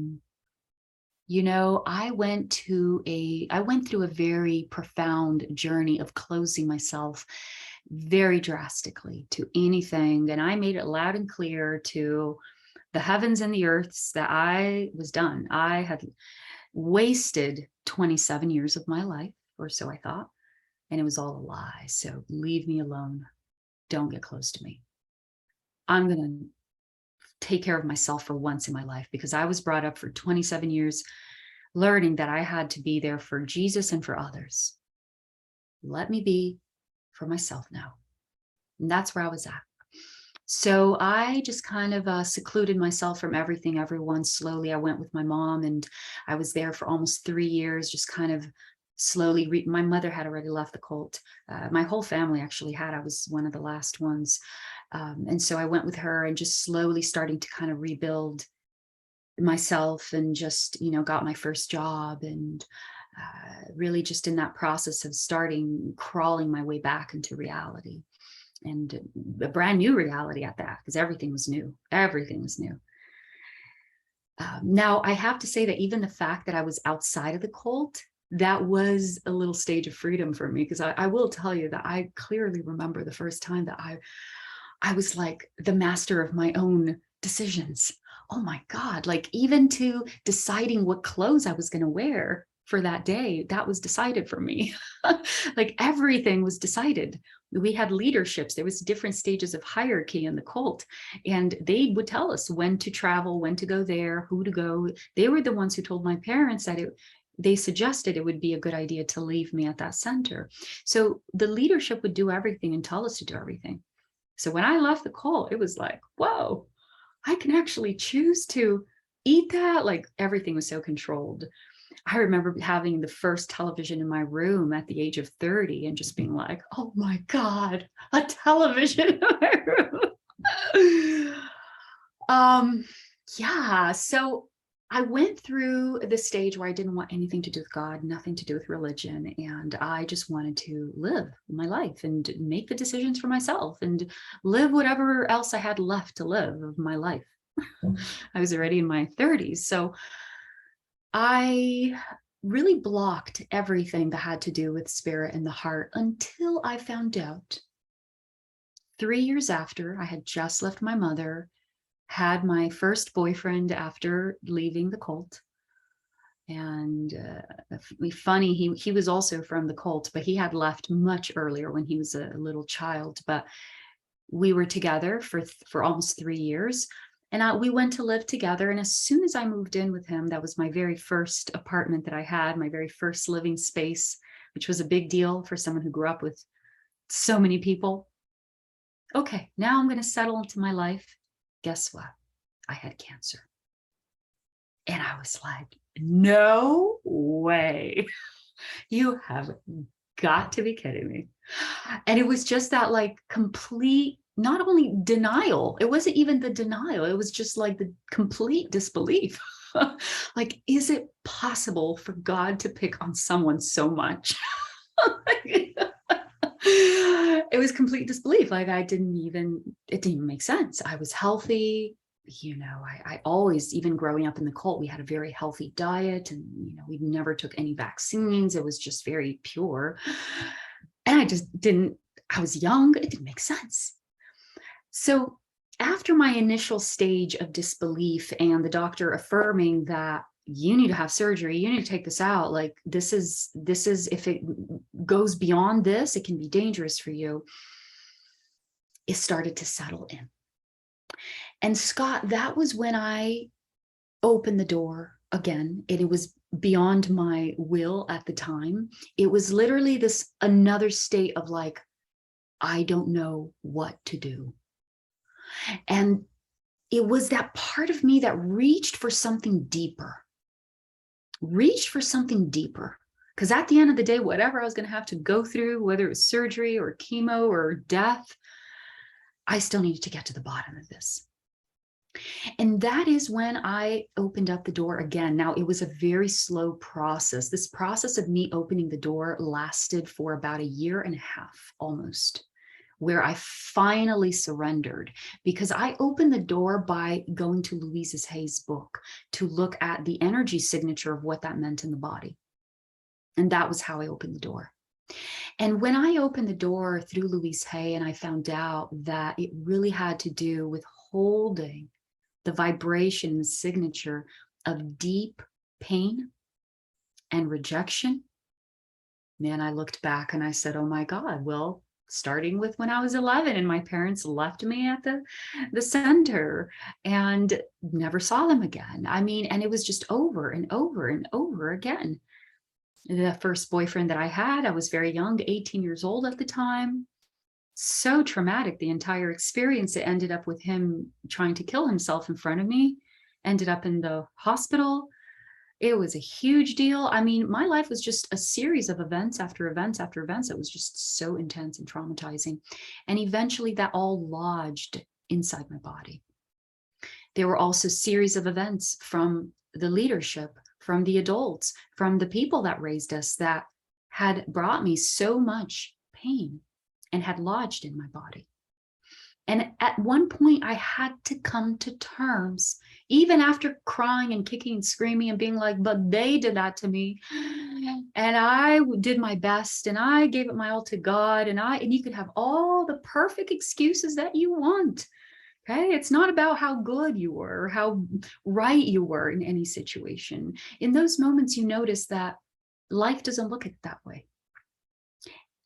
went through a very profound journey of closing myself very drastically to anything. And I made it loud and clear to the heavens and the earths that I was done. I had wasted 27 years of my life, or so I thought, and it was all a lie. So leave me alone. Don't get close to me. I'm going to take care of myself for once in my life, because I was brought up for 27 years learning that I had to be there for Jesus and for others. Let me be for myself now. And that's where I was at. So I just kind of secluded myself from everything, everyone. Slowly, I went with my mom, and I was there for almost 3 years, just kind of slowly. My mother had already left the cult. My whole family actually had. I was one of the last ones. And so I went with her and just slowly starting to kind of rebuild myself, and just, got my first job, and really just in that process of crawling my way back into reality, and a brand new reality at that, because everything was new. Now, I have to say that even the fact that I was outside of the cult, that was a little stage of freedom for me, because I will tell you that I clearly remember the first time that I was like the master of my own decisions. Oh my God, like even to deciding what clothes I was going to wear for that day, that was decided for me. Like everything was decided. We had leaderships. There was different stages of hierarchy in the cult, and they would tell us when to travel, when to go there, who to go. They were the ones who told my parents that they suggested it would be a good idea to leave me at that center. So the leadership would do everything and tell us to do everything. So when I left the cult, it was like, whoa, I can actually choose to eat that. Like everything was so controlled. I remember having the first television in my room at the age of 30 and just being like, oh my God, a television in my room. Yeah, so I went through the stage where I didn't want anything to do with God, nothing to do with religion. And I just wanted to live my life and make the decisions for myself and live whatever else I had left to live of my life. I was already in my 30s. So I really blocked everything that had to do with spirit and the heart until I found out 3 years after I had just left my mother, had my first boyfriend after leaving the cult. And funny, he was also from the cult, but he had left much earlier when he was a little child. But we were together for almost 3 years. And we went to live together. And as soon as I moved in with him, that was my very first apartment that I had, my very first living space, which was a big deal for someone who grew up with so many people. okay, now I'm going to settle into my life. Guess what? I had cancer. And I was like, no way. You have got to be kidding me. And it was just that like complete, not only denial, it wasn't even the denial, it was just like the complete disbelief. Like, is it possible for God to pick on someone so much? It was complete disbelief. Like it didn't even make sense. I was healthy. You know, I always, even growing up in the cult, we had a very healthy diet, and, you know, we never took any vaccines. It was just very pure. And I was young. It didn't make sense. So after my initial stage of disbelief and the doctor affirming that you need to have surgery, you need to take this out, like this is, if it goes beyond this, it can be dangerous for you, it started to settle in. And Scott, that was when I opened the door again. It was beyond my will at the time. It was literally this another state of like, I don't know what to do. And it was that part of me that reached for something deeper. Because at the end of the day, whatever I was going to have to go through, whether it was surgery or chemo or death, I still needed to get to the bottom of this. And that is when I opened up the door again. Now, it was a very slow process. This process of me opening the door lasted for about 1.5 years almost, where I finally surrendered, because I opened the door by going to Louise Hay's book to look at the energy signature of what that meant in the body. And that was how I opened the door. And when I opened the door through Louise Hay, and I found out that it really had to do with holding the vibration, the signature of deep pain and rejection, man, I looked back and I said, oh my God, well, starting with when I was 11 and my parents left me at the center and never saw them again. I mean, and it was just over and over and over again. The first boyfriend that I had, I was very young, 18 years old at the time. So traumatic, the entire experience. It ended up with him trying to kill himself in front of me, ended up in the hospital. It was a huge deal. I mean, my life was just a series of events after events after events. It was just so intense and traumatizing. And eventually that all lodged inside my body. There were also a series of events from the leadership, from the adults, from the people that raised us, that had brought me so much pain and had lodged in my body. And at one point I had to come to terms, even after crying and kicking and screaming and being like, but they did that to me. And I did my best and I gave it my all to God. And you could have all the perfect excuses that you want. Okay, it's not about how good you were or how right you were in any situation. In those moments, you notice that life doesn't look at it that way.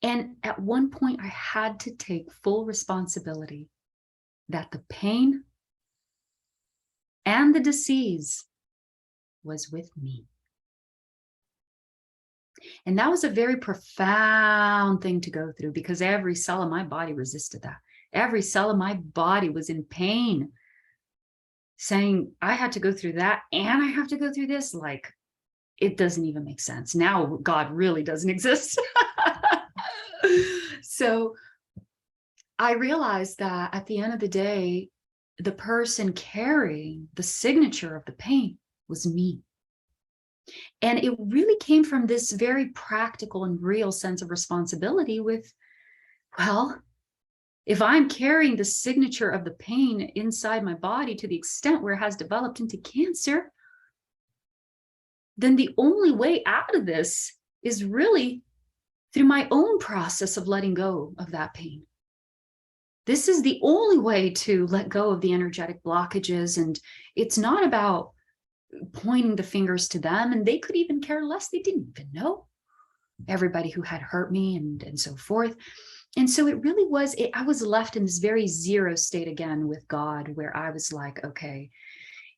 And at one point, I had to take full responsibility that the pain and the disease was with me. And that was a very profound thing to go through, because every cell in my body resisted that. Every cell in my body was in pain, saying, I had to go through that and I have to go through this. Like, it doesn't even make sense. Now God really doesn't exist. So I realized that at the end of the day, the person carrying the signature of the pain was me. And it really came from this very practical and real sense of responsibility with, well, if I'm carrying the signature of the pain inside my body to the extent where it has developed into cancer, then the only way out of this is really through my own process of letting go of that pain. This is the only way to let go of the energetic blockages. And it's not about pointing the fingers to them, and they could even care less. They didn't even know everybody who had hurt me and so forth. And so it really was, I was left in this very zero state again with God, where I was like, okay,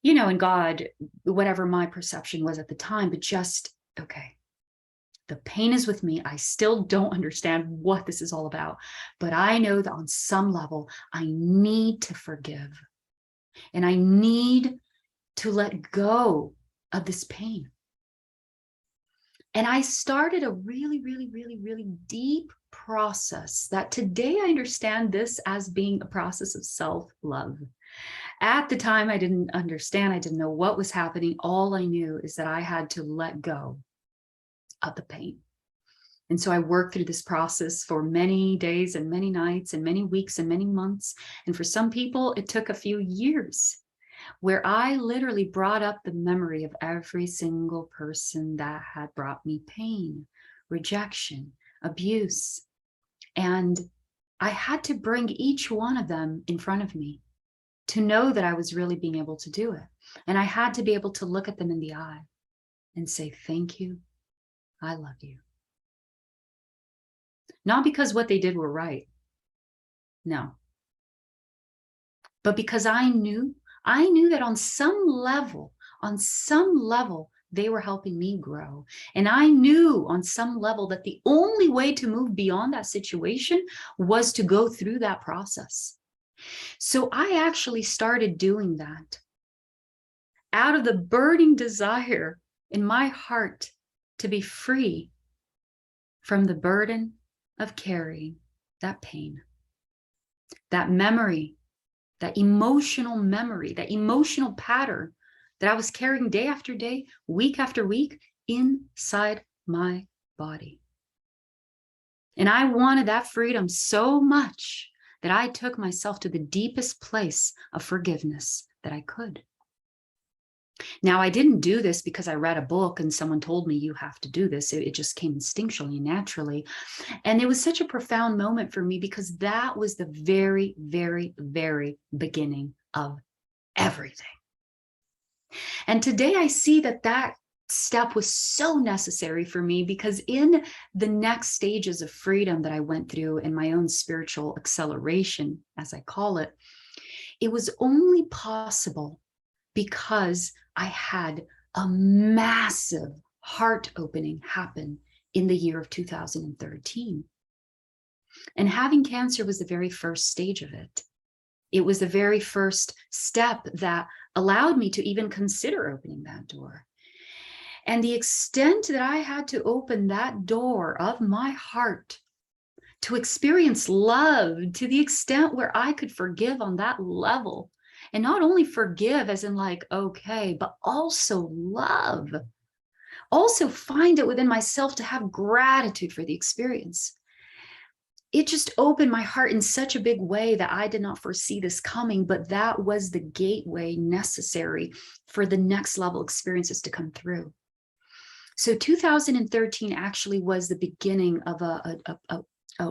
and God, whatever my perception was at the time, but just, okay, The pain is with me. I still don't understand what this is all about, but I know that on some level, I need to forgive and I need to let go of this pain. And I started a really, really, really, really deep process that today I understand this as being a process of self-love. At the time, I didn't understand. I didn't know what was happening. All I knew is that I had to let go of the pain. And so I worked through this process for many days and many nights and many weeks and many months. And for some people, it took a few years, where I literally brought up the memory of every single person that had brought me pain, rejection, abuse. And I had to bring each one of them in front of me to know that I was really being able to do it. And I had to be able to look at them in the eye and say, thank you, I love you. Not because what they did were right, no. But because I knew that on some level, they were helping me grow. And I knew on some level that the only way to move beyond that situation was to go through that process. So I actually started doing that out of the burning desire in my heart to be free from the burden of carrying that pain, that memory, that emotional memory, that emotional pattern that I was carrying day after day, week after week inside my body. And I wanted that freedom so much that I took myself to the deepest place of forgiveness that I could. Now, I didn't do this because I read a book and someone told me you have to do this. It just came instinctually, naturally. And it was such a profound moment for me because that was the very, very, very beginning of everything. And today I see that that step was so necessary for me because in the next stages of freedom that I went through in my own spiritual acceleration, as I call it, it was only possible because I had a massive heart opening happen in the year of 2013. And having cancer was the very first stage of it. It was the very first step that allowed me to even consider opening that door. And the extent that I had to open that door of my heart to experience love to the extent where I could forgive on that level. And not only forgive as in like, okay, but also love. Also find it within myself to have gratitude for the experience. It just opened my heart in such a big way that I did not foresee this coming, but that was the gateway necessary for the next level experiences to come through. So 2013 actually was the beginning of a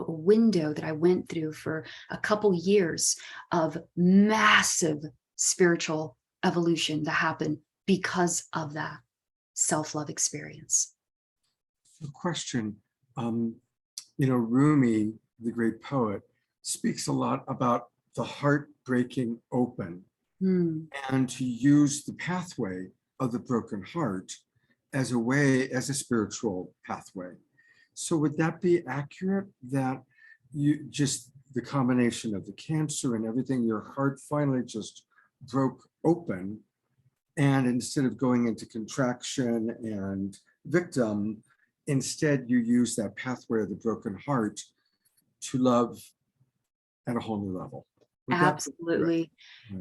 window that I went through for a couple years of massive spiritual evolution that happened because of that self-love experience. The question, Rumi, the great poet, speaks a lot about the heart breaking open and to use the pathway of the broken heart as a spiritual pathway. So would that be accurate, that you just the combination of the cancer and everything, your heart finally just broke open, and instead of going into contraction and victim, instead you use that pathway of the broken heart to love at a whole new level? Absolutely.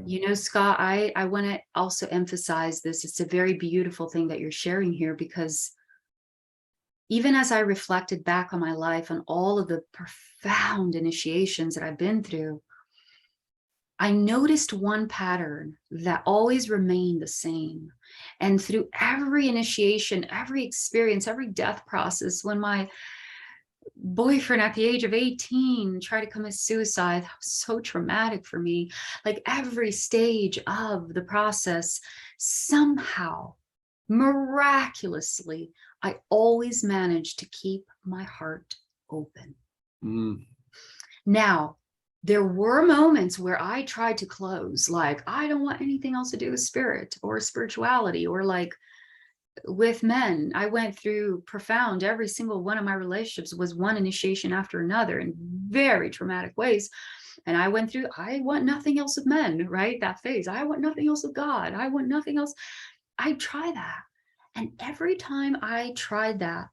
Yeah. Scott, I want to also emphasize this. It's a very beautiful thing that you're sharing here, because even as I reflected back on my life and all of the profound initiations that I've been through, I noticed one pattern that always remained the same. And through every initiation, every experience, every death process, when my boyfriend at the age of 18 tried to commit suicide, that was so traumatic for me. Like every stage of the process, somehow, miraculously, I always managed to keep my heart open. Now, there were moments where I tried to close, like, I don't want anything else to do with spirit or spirituality, or like with men. I went through profound, every single one of my relationships was one initiation after another in very traumatic ways. And I went through, I want nothing else with men, right? That phase. I want nothing else with God. I want nothing else. I try that. And every time I tried that,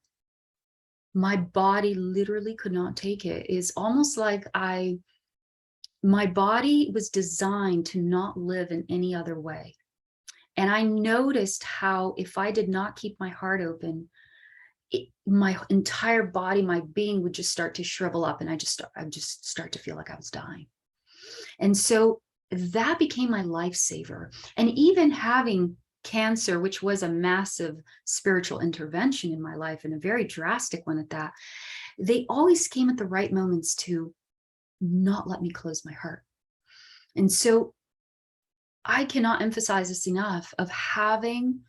my body literally could not take it. It's almost like my body was designed to not live in any other way. And I noticed how if I did not keep my heart open, my entire body, my being would just start to shrivel up, and I just start to feel like I was dying. And so that became my lifesaver. And even having cancer, which was a massive spiritual intervention in my life, and a very drastic one at that, they always came at the right moments to not let me close my heart. And so I cannot emphasize this enough, of having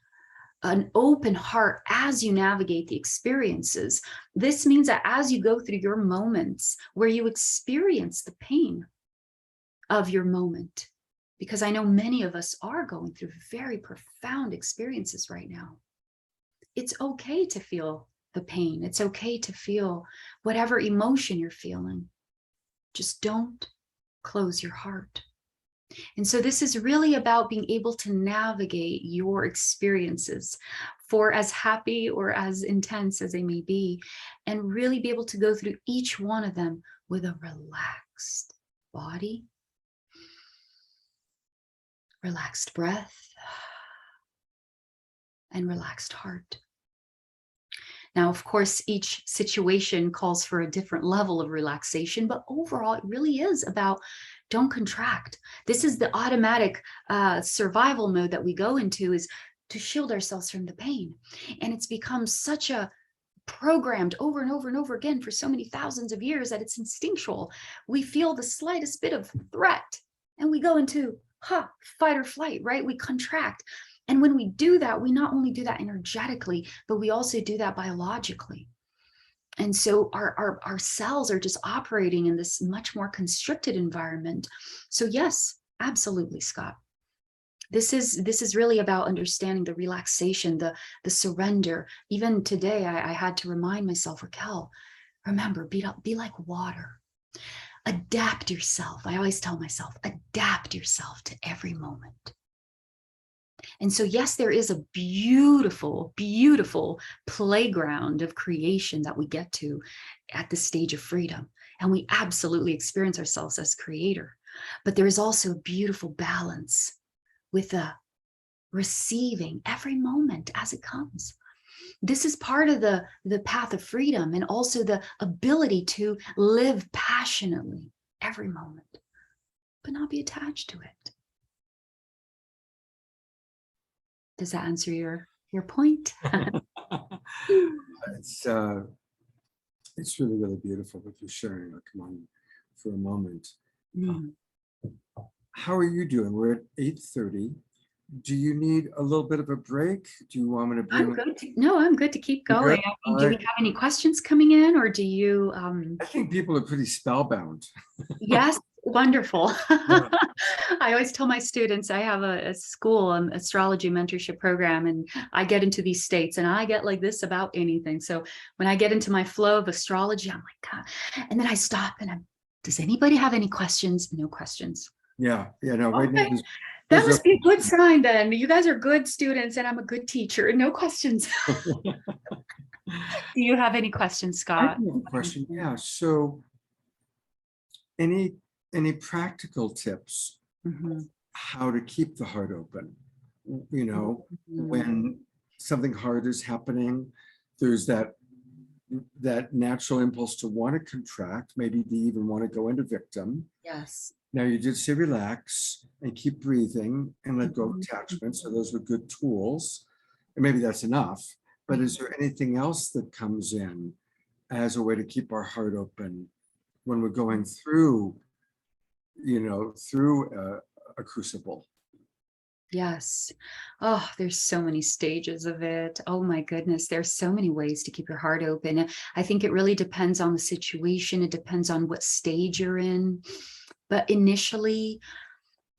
an open heart as you navigate the experiences. This means that as you go through your moments where you experience the pain of your moment, because I know many of us are going through very profound experiences right now, it's okay to feel the pain. It's okay to feel whatever emotion you're feeling. Just don't close your heart. And so this is really about being able to navigate your experiences, for as happy or as intense as they may be, and really be able to go through each one of them with a relaxed body, relaxed breath, and relaxed heart. Now, of course, each situation calls for a different level of relaxation, but overall, it really is about don't contract. This is the automatic survival mode that we go into, is to shield ourselves from the pain. And it's become such a programmed over and over and over again for so many thousands of years that it's instinctual. We feel the slightest bit of threat and we go into fight or flight, right? We contract. And when we do that, we not only do that energetically, but we also do that biologically. And so our cells are just operating in this much more constricted environment. So yes, absolutely, Scott. This is really about understanding the relaxation, the surrender. Even today, I had to remind myself, Raquel, remember, be like water. Adapt yourself. I always tell myself, adapt yourself to every moment. And so, yes, there is a beautiful, beautiful playground of creation that we get to at the stage of freedom. And we absolutely experience ourselves as creator. But there is also a beautiful balance with the receiving every moment as it comes. This is part of the path of freedom, and also the ability to live passionately every moment, but not be attached to it. Does that answer your point? It's really, really beautiful what you're sharing. I'll come on for a moment. How are you doing? We're at 8:30. Do you need a little bit of a break? Do you want me to bring? I'm good to keep going. I mean, do we have any questions coming in, or do you? I think people are pretty spellbound. Yes, wonderful. Yeah. I always tell my students, I have a school, astrology mentorship program, and I get into these states and I get like this about anything. So when I get into my flow of astrology, I'm like, God, and then I stop and does anybody have any questions? No questions. Yeah, no, right okay. Now that must be a good sign then. You guys are good students and I'm a good teacher. No questions. Do you have any questions, Scott? I have a question. Yeah. So any practical tips how to keep the heart open? You know, when something hard is happening, there's that natural impulse to want to contract, maybe to even want to go into victim. Yes. Now you did say relax and keep breathing and let go of attachment. So those were good tools. And maybe that's enough. But is there anything else that comes in as a way to keep our heart open when we're going through, through a crucible? Yes. Oh, there's so many stages of it. Oh my goodness. There's so many ways to keep your heart open. I think it really depends on the situation. It depends on what stage you're in. But initially,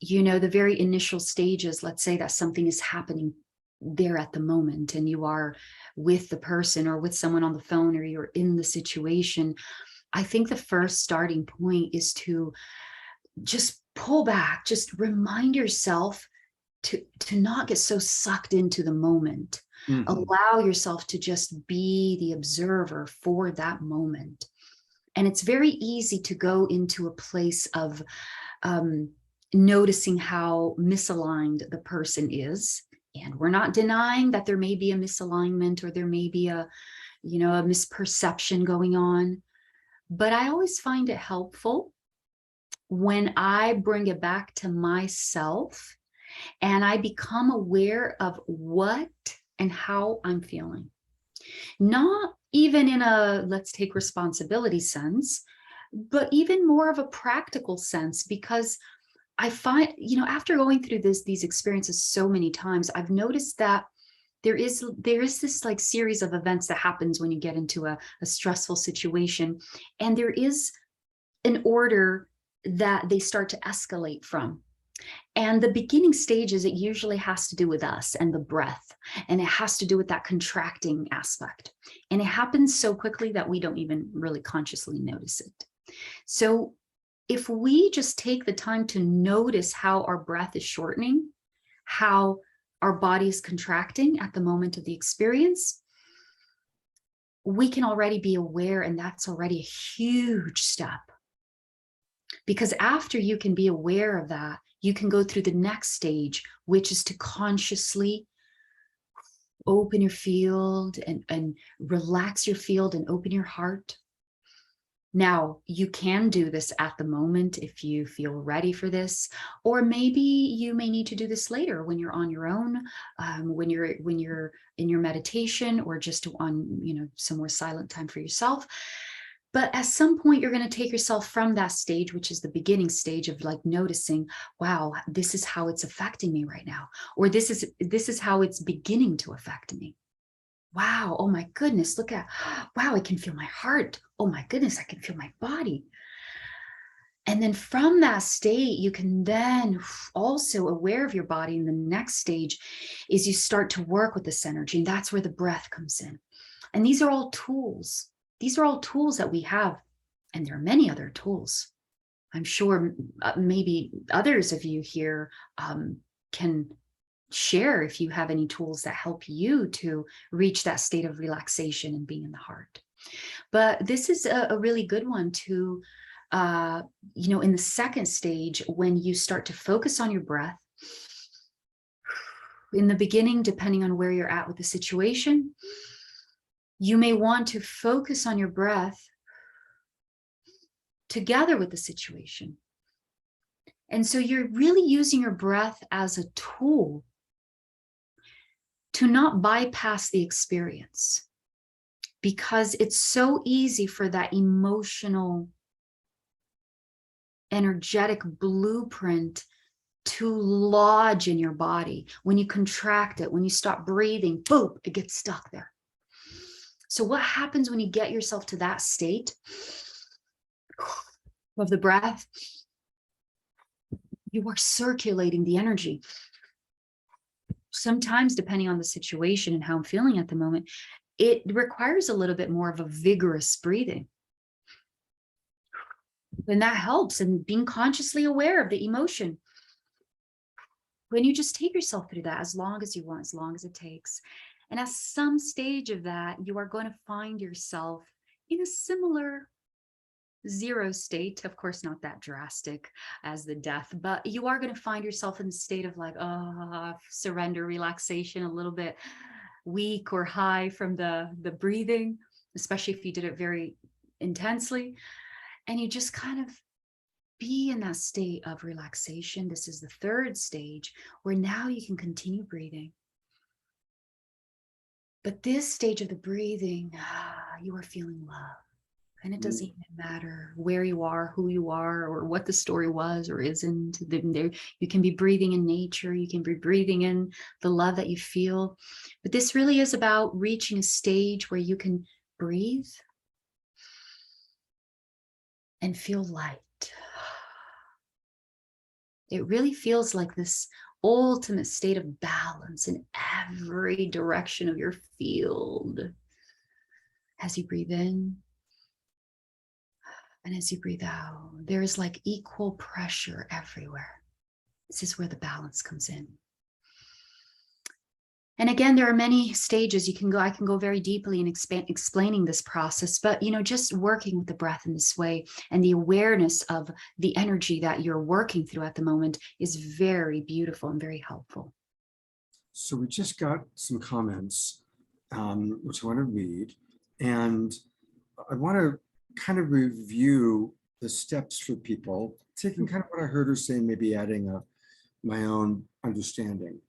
the very initial stages, let's say that something is happening there at the moment and you are with the person or with someone on the phone or you're in the situation, I think the first starting point is to just pull back, just remind yourself to not get so sucked into the moment. Allow yourself to just be the observer for that moment. And it's very easy to go into a place of noticing how misaligned the person is. And we're not denying that there may be a misalignment or there may be a misperception going on. But I always find it helpful when I bring it back to myself and I become aware of what and how I'm feeling. Not even in a let's take responsibility sense, but even more of a practical sense, because I find, after going through these experiences so many times, I've noticed that there is this like series of events that happens when you get into a stressful situation, and there is an order that they start to escalate from. And the beginning stages, it usually has to do with us and the breath, and it has to do with that contracting aspect. And it happens so quickly that we don't even really consciously notice it. So if we just take the time to notice how our breath is shortening, how our body is contracting at the moment of the experience, we can already be aware, and that's already a huge step. Because after you can be aware of that, you can go through the next stage, which is to consciously open your field and relax your field and open your heart. Now, you can do this at the moment if you feel ready for this, or maybe you may need to do this later when you're on your own, when you're in your meditation, or just on some more silent time for yourself. But at some point, you're going to take yourself from that stage, which is the beginning stage of like noticing, wow, this is how it's affecting me right now, or this is how it's beginning to affect me. Wow, oh my goodness, wow, I can feel my heart. Oh my goodness, I can feel my body. And then from that state, you can then also aware of your body. And the next stage is you start to work with this energy, and that's where the breath comes in. And these are all tools. These are all tools that we have, and there are many other tools. I'm sure maybe others of you here can share if you have any tools that help you to reach that state of relaxation and being in the heart. But this is a really good one to, in the second stage, when you start to focus on your breath. In the beginning, depending on where you're at with the situation, you may want to focus on your breath together with the situation. And so you're really using your breath as a tool to not bypass the experience, because it's so easy for that emotional, energetic blueprint to lodge in your body. When you contract it, when you stop breathing, boom, it gets stuck there. So what happens when you get yourself to that state of the breath? You are circulating the energy. Sometimes, depending on the situation and how I'm feeling at the moment, it requires a little bit more of a vigorous breathing. And that helps, and being consciously aware of the emotion. When you just take yourself through that as long as you want, as long as it takes. And at some stage of that, you are going to find yourself in a similar zero state, of course, not that drastic as the death, but you are going to find yourself in the state of like, surrender, relaxation, a little bit weak or high from the breathing, especially if you did it very intensely. And you just kind of be in that state of relaxation. This is the third stage where now you can continue breathing. But this stage of the breathing, you are feeling love. And it doesn't even matter where you are, who you are, or what the story was or isn't. There, you can be breathing in nature. You can be breathing in the love that you feel. But this really is about reaching a stage where you can breathe and feel light. It really feels like this ultimate state of balance in every direction of your field. As you breathe in and as you breathe out, there is like equal pressure everywhere. This is where the balance comes in. And again, there are many stages you can go. I can go very deeply in explaining this process, but just working with the breath in this way and the awareness of the energy that you're working through at the moment is very beautiful and very helpful. So we just got some comments, which I want to read, and I want to kind of review the steps for people, taking kind of what I heard her say, maybe adding my own understanding.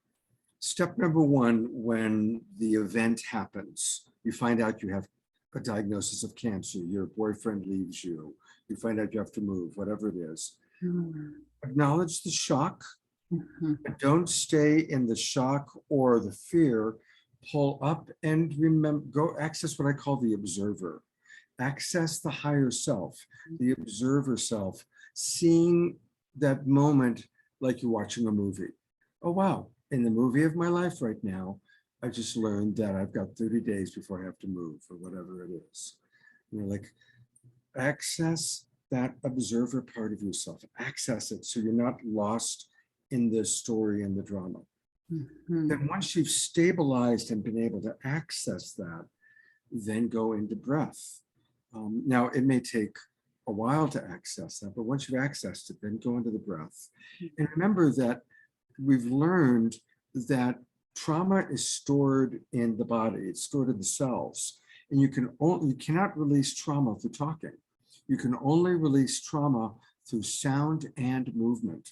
Step number one, when the event happens, you find out you have a diagnosis of cancer, your boyfriend leaves you, you find out you have to move, whatever it is. Acknowledge the shock. Don't stay in the shock or the fear. Pull up and remember, go access what I call the observer. Access the higher self, the observer self, seeing that moment like you're watching a movie. Oh, wow. In the movie of my life right now, I just learned that I've got 30 days before I have to move or whatever it is. Like access that observer part of yourself, access it so you're not lost in the story and the drama. Then once you've stabilized and been able to access that, then go into breath. Now it may take a while to access that, but once you've accessed it, then go into the breath. And remember that we've learned that trauma is stored in the body, it's stored in the cells, and you cannot release trauma through talking. You can only release trauma through sound and movement.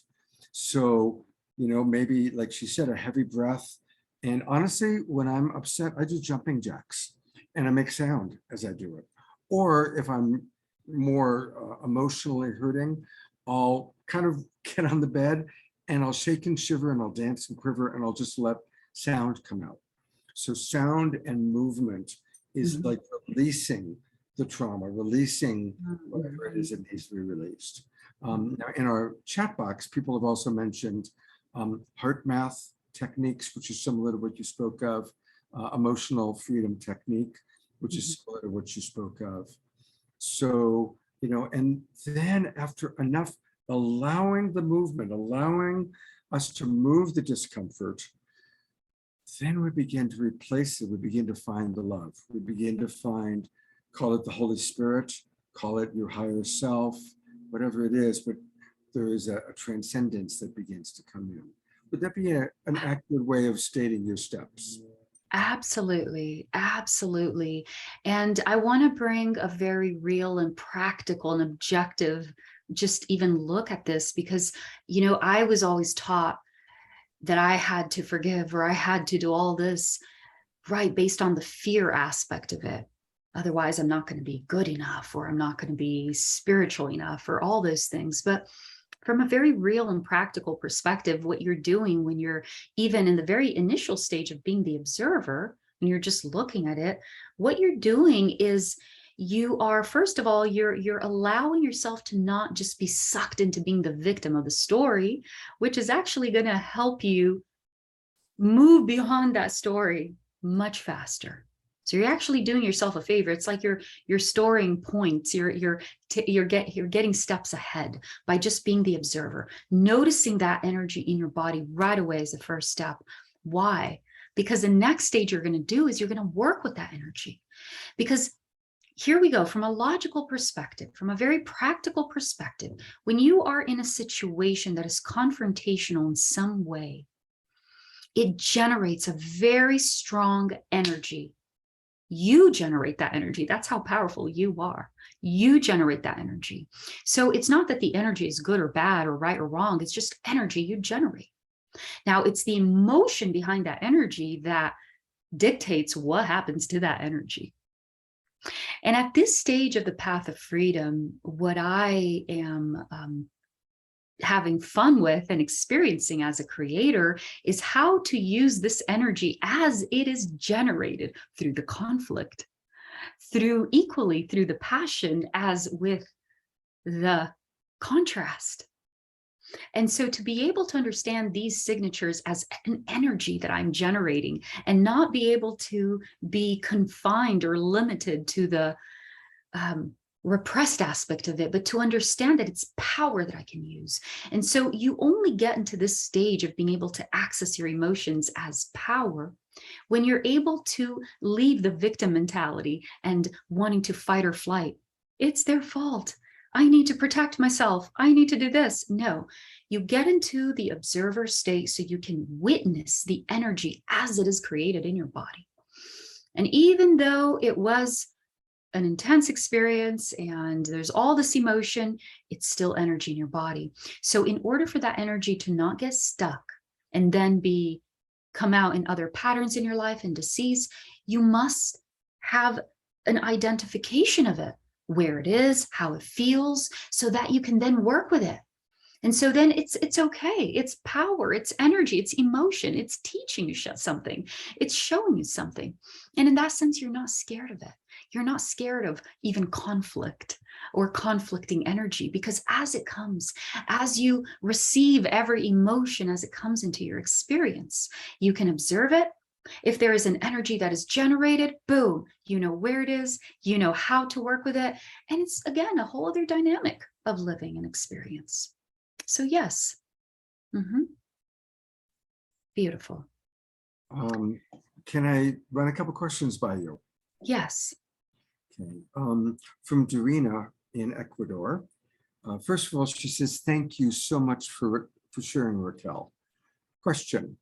So, maybe like she said, a heavy breath. And honestly, when I'm upset, I do jumping jacks and I make sound as I do it. Or if I'm more emotionally hurting, I'll kind of get on the bed and I'll shake and shiver and I'll dance and quiver and I'll just let sound come out. So sound and movement is like releasing the trauma, releasing whatever it is that needs to be released. Now in our chat box, people have also mentioned heart math techniques, which is similar to what you spoke of, emotional freedom technique, which is similar to what you spoke of. So, and then after enough, allowing the movement, allowing us to move the discomfort, then we begin to replace it. We begin to find the love. We begin to find, call it the Holy Spirit, call it your higher self, whatever it is, but there is a transcendence that begins to come in. Would that be an accurate way of stating your steps? Absolutely, absolutely. And I want to bring a very real and practical and objective, just even look at this, because, I was always taught that I had to forgive or I had to do all this, right, based on the fear aspect of it. Otherwise, I'm not going to be good enough, or I'm not going to be spiritual enough, or all those things. But from a very real and practical perspective, what you're doing when you're even in the very initial stage of being the observer, when you're just looking at it, what you're doing is you are, first of all, you're allowing yourself to not just be sucked into being the victim of the story, which is actually going to help you move beyond that story much faster. So you're actually doing yourself a favor. It's like you're storing points. You're getting steps ahead by just being the observer, noticing that energy in your body right away is the first step. Why? Because the next stage you're going to do is you're going to work with that energy. Because here we go, from a logical perspective, from a very practical perspective, when you are in a situation that is confrontational in some way, it generates a very strong energy. You generate that energy. That's how powerful you are. You generate that energy. So it's not that the energy is good or bad or right or wrong. It's just energy you generate. Now, it's the emotion behind that energy that dictates what happens to that energy. And at this stage of the path of freedom, what I am having fun with and experiencing as a creator is how to use this energy as it is generated through the conflict, through the passion, as with the contrast. And so to be able to understand these signatures as an energy that I'm generating and not be able to be confined or limited to the repressed aspect of it, but to understand that it's power that I can use. And so you only get into this stage of being able to access your emotions as power when you're able to leave the victim mentality and wanting to fight or flight. It's their fault. I need to protect myself. I need to do this. No, you get into the observer state so you can witness the energy as it is created in your body. And even though it was an intense experience and there's all this emotion, it's still energy in your body. So in order for that energy to not get stuck and then come out in other patterns in your life and disease, you must have an identification of it, where it is, how it feels, so that you can then work with it. And so then it's okay. It's power, it's energy, it's emotion, it's teaching you something, it's showing you something. And in that sense, you're not scared of it. You're not scared of even conflict or conflicting energy, because as it comes, as you receive every emotion as it comes into your experience, you can observe it. If there is an energy that is generated, boom, you know where it is, you know how to work with it. And it's, again, a whole other dynamic of living an experience. So yes. Beautiful. Can I run a couple questions by you? Yes. Okay. From Dorina in Ecuador. First of all, she says, thank you so much for sharing, Raquel. Question: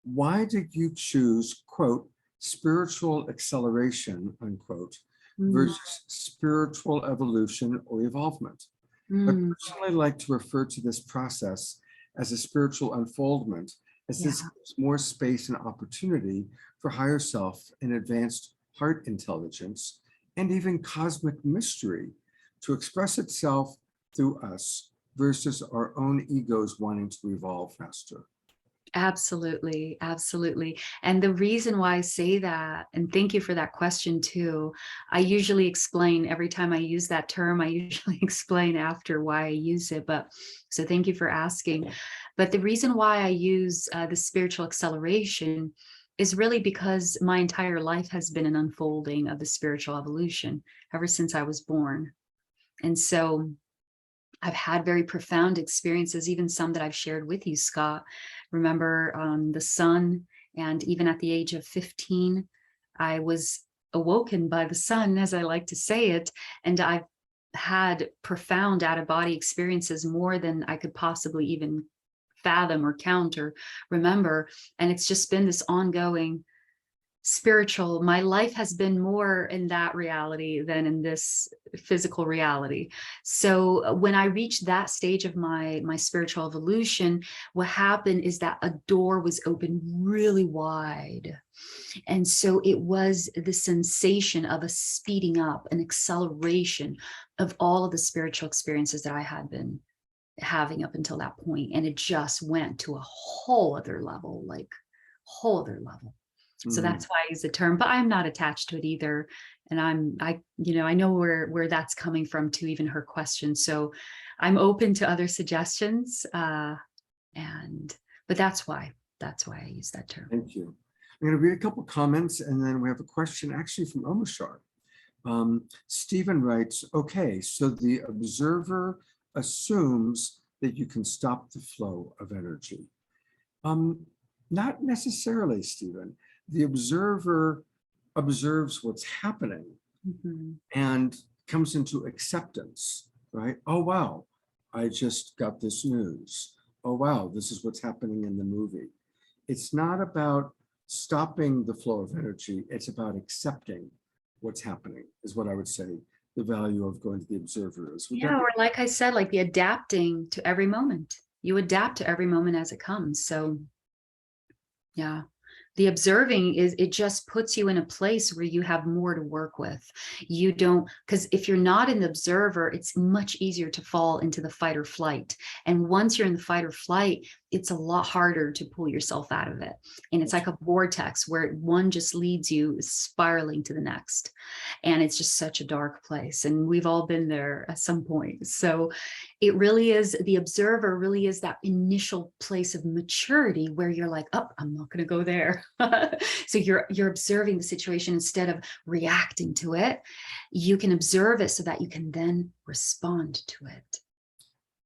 why did you choose, quote, spiritual acceleration, unquote, versus spiritual evolution or evolvement? I personally like to refer to this process as a spiritual unfoldment, as this gives more space and opportunity for higher self and advanced heart intelligence and even cosmic mystery to express itself through us versus our own egos wanting to evolve faster. Absolutely, absolutely. And the reason why I say that, and thank you for that question too, I usually explain every time I use that term, I usually explain after why I use it, but so thank you for asking. But the reason why I use the spiritual acceleration is really because my entire life has been an unfolding of the spiritual evolution ever since I was born. And so I've had very profound experiences, even some that I've shared with you, Scott. Remember the sun, and even at the age of 15, I was awoken by the sun, as I like to say it, and I've had profound out-of-body experiences, more than I could possibly even fathom or count or remember. And it's just been this ongoing spiritual, my life has been more in that reality than in this physical reality. So when I reached that stage of my spiritual evolution, what happened is that a door was open really wide. And so it was the sensation of a speeding up, an acceleration of all of the spiritual experiences that I had been having up until that point. And it just went to a whole other level, like whole other level. So that's why I use the term, but I'm not attached to it either. And I know where that's coming from to even her question. So I'm open to other suggestions. But that's why I use that term. Thank you. I'm going to read a couple comments, and then we have a question actually from Omashar. Stephen writes, okay, so the observer assumes that you can stop the flow of energy. Not necessarily, Stephen. The observer observes what's happening and comes into acceptance, right? Oh, wow, I just got this news. Oh, wow, this is what's happening in the movie. It's not about stopping the flow of energy. It's about accepting what's happening, is what I would say the value of going to the observer is. Yeah, or like I said, like the adapting to every moment. You adapt to every moment as it comes. So yeah, The observing is, it just puts you in a place where you have more to work with. You don't, because if you're not an observer, it's much easier to fall into the fight or flight. And once you're in the fight or flight, it's a lot harder to pull yourself out of it. And it's like a vortex where one just leads you spiraling to the next. And it's just such a dark place. And we've all been there at some point. So it really is, the observer really is that initial place of maturity where you're like, oh, I'm not going to go there. So you're observing the situation instead of reacting to it. You can observe it so that you can then respond to it.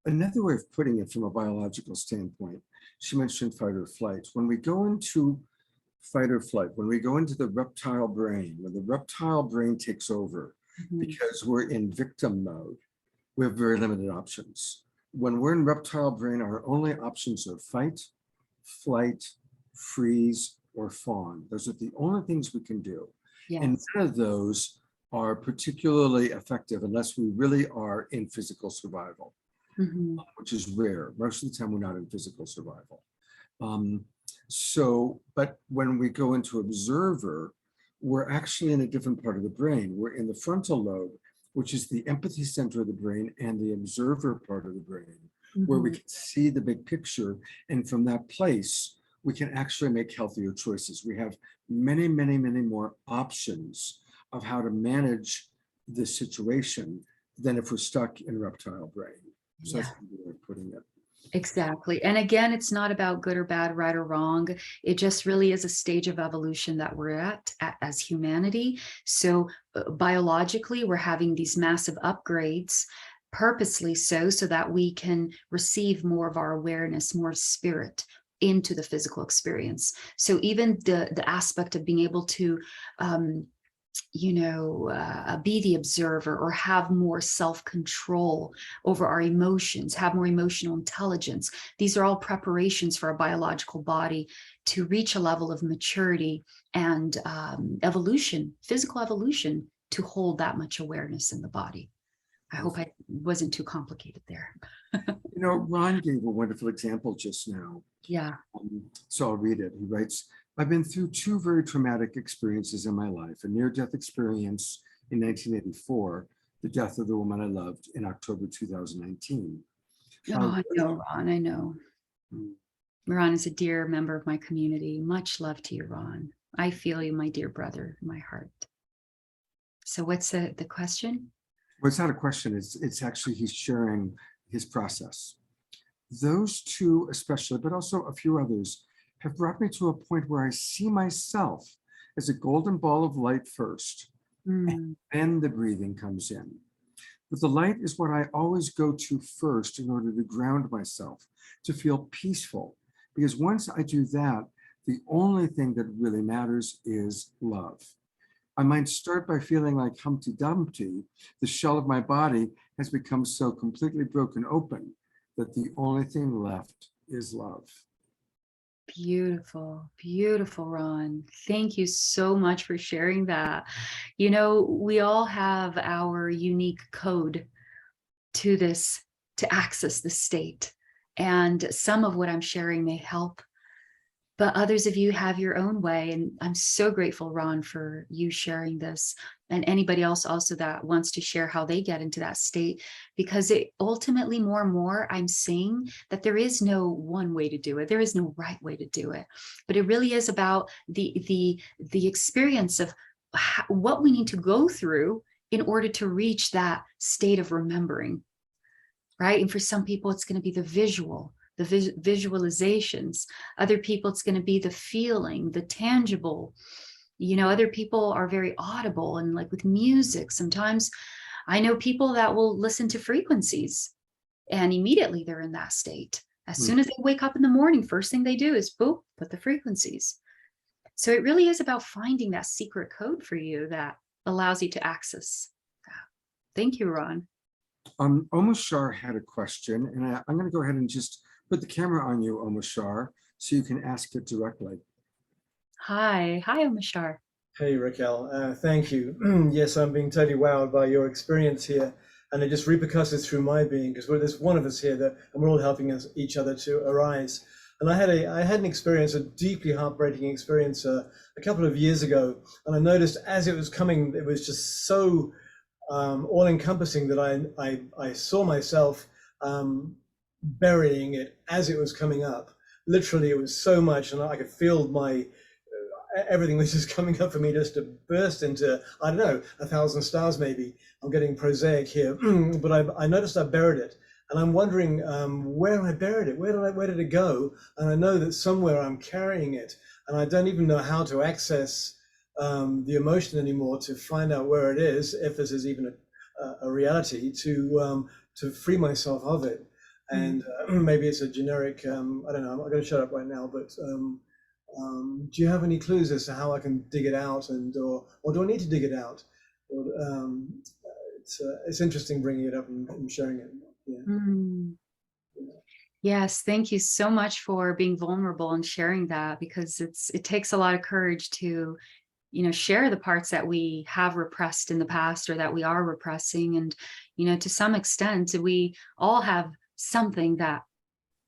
Another way of putting it from a biological standpoint, she mentioned fight or flight. When we go into fight or flight, when we go into the reptile brain, when the reptile brain takes over, because we're in victim mode, we have very limited options. When we're in reptile brain, our only options are fight, flight, freeze, or fawn. Those are the only things we can do. Yes. And none of those are particularly effective unless we really are in physical survival, which is rare. Most of the time, we're not in physical survival. But when we go into observer, we're actually in a different part of the brain. We're in the frontal lobe, which is the empathy center of the brain, and the observer part of the brain, where we can see the big picture. And from that place, we can actually make healthier choices. We have many, many, many more options of how to manage this situation than if we're stuck in reptile brain. So that's the way of putting it. Exactly. And again, it's not about good or bad, right or wrong. It just really is a stage of evolution that we're at as humanity. So biologically, we're having these massive upgrades purposely so that we can receive more of our awareness, more spirit into the physical experience. So even the aspect of being able to be the observer or have more self-control over our emotions, have more emotional intelligence. These are all preparations for our biological body to reach a level of maturity and evolution, physical evolution, to hold that much awareness in the body. I hope I wasn't too complicated there. Ron gave a wonderful example just now. Yeah. So I'll read it. He writes, I've been through two very traumatic experiences in my life, a near-death experience in 1984, the death of the woman I loved in October 2019. Oh, I know, Ron, I know. Ron is a dear member of my community. Much love to you, Ron. I feel you, my dear brother, in my heart. So what's the question? Well, it's not a question. It's actually, he's sharing his process. Those two especially, but also a few others, have brought me to a point where I see myself as a golden ball of light first, and then the breathing comes in. But the light is what I always go to first in order to ground myself, to feel peaceful. Because once I do that, the only thing that really matters is love. I might start by feeling like Humpty Dumpty. The shell of my body has become so completely broken open that the only thing left is love. Beautiful, beautiful, Ron. Thank you so much for sharing that. We all have our unique code to this, to access the state. And some of what I'm sharing may help, but others of you have your own way. And I'm so grateful, Ron, for you sharing this, and anybody else also that wants to share how they get into that state, because it ultimately, more and more, I'm seeing that there is no one way to do it. There is no right way to do it, but it really is about the experience of what we need to go through in order to reach that state of remembering, right? And for some people, it's going to be the visual, the visualizations. Other people, it's going to be the feeling, the tangible. Other people are very audible, and like with music, sometimes I know people that will listen to frequencies and immediately they're in that state. As soon as they wake up in the morning, first thing they do is boop, put the frequencies. So it really is about finding that secret code for you that allows you to access that. Thank you, Ron. Omashar had a question, and I'm going to go ahead and just put the camera on you, Omashar, so you can ask it directly. Hi, Omashar. Hey, Raquel. Thank you. Yes, I'm being totally wowed by your experience here, and it just repercusses through my being, because there's one of us here and we're all helping each other to arise. And I had an experience, a deeply heartbreaking experience, a couple of years ago, and I noticed as it was coming, it was just so all-encompassing that I saw myself burying it as it was coming up. Literally, it was so much, and I could feel everything was just coming up for me just to burst into, I don't know, 1,000 stars maybe. I'm getting prosaic here, but I noticed I buried it. And I'm wondering where I buried it. Where did it go? And I know that somewhere I'm carrying it, and I don't even know how to access the emotion anymore to find out where it is, if this is even a reality, to free myself of it. And maybe it's a generic. I don't know. I'm going to shut up right now. But do you have any clues as to how I can dig it out, or do I need to dig it out? Or, it's interesting bringing it up and sharing it. Yeah. Yes, thank you so much for being vulnerable and sharing that, because it takes a lot of courage to, share the parts that we have repressed in the past or that we are repressing. And, to some extent, we all have something that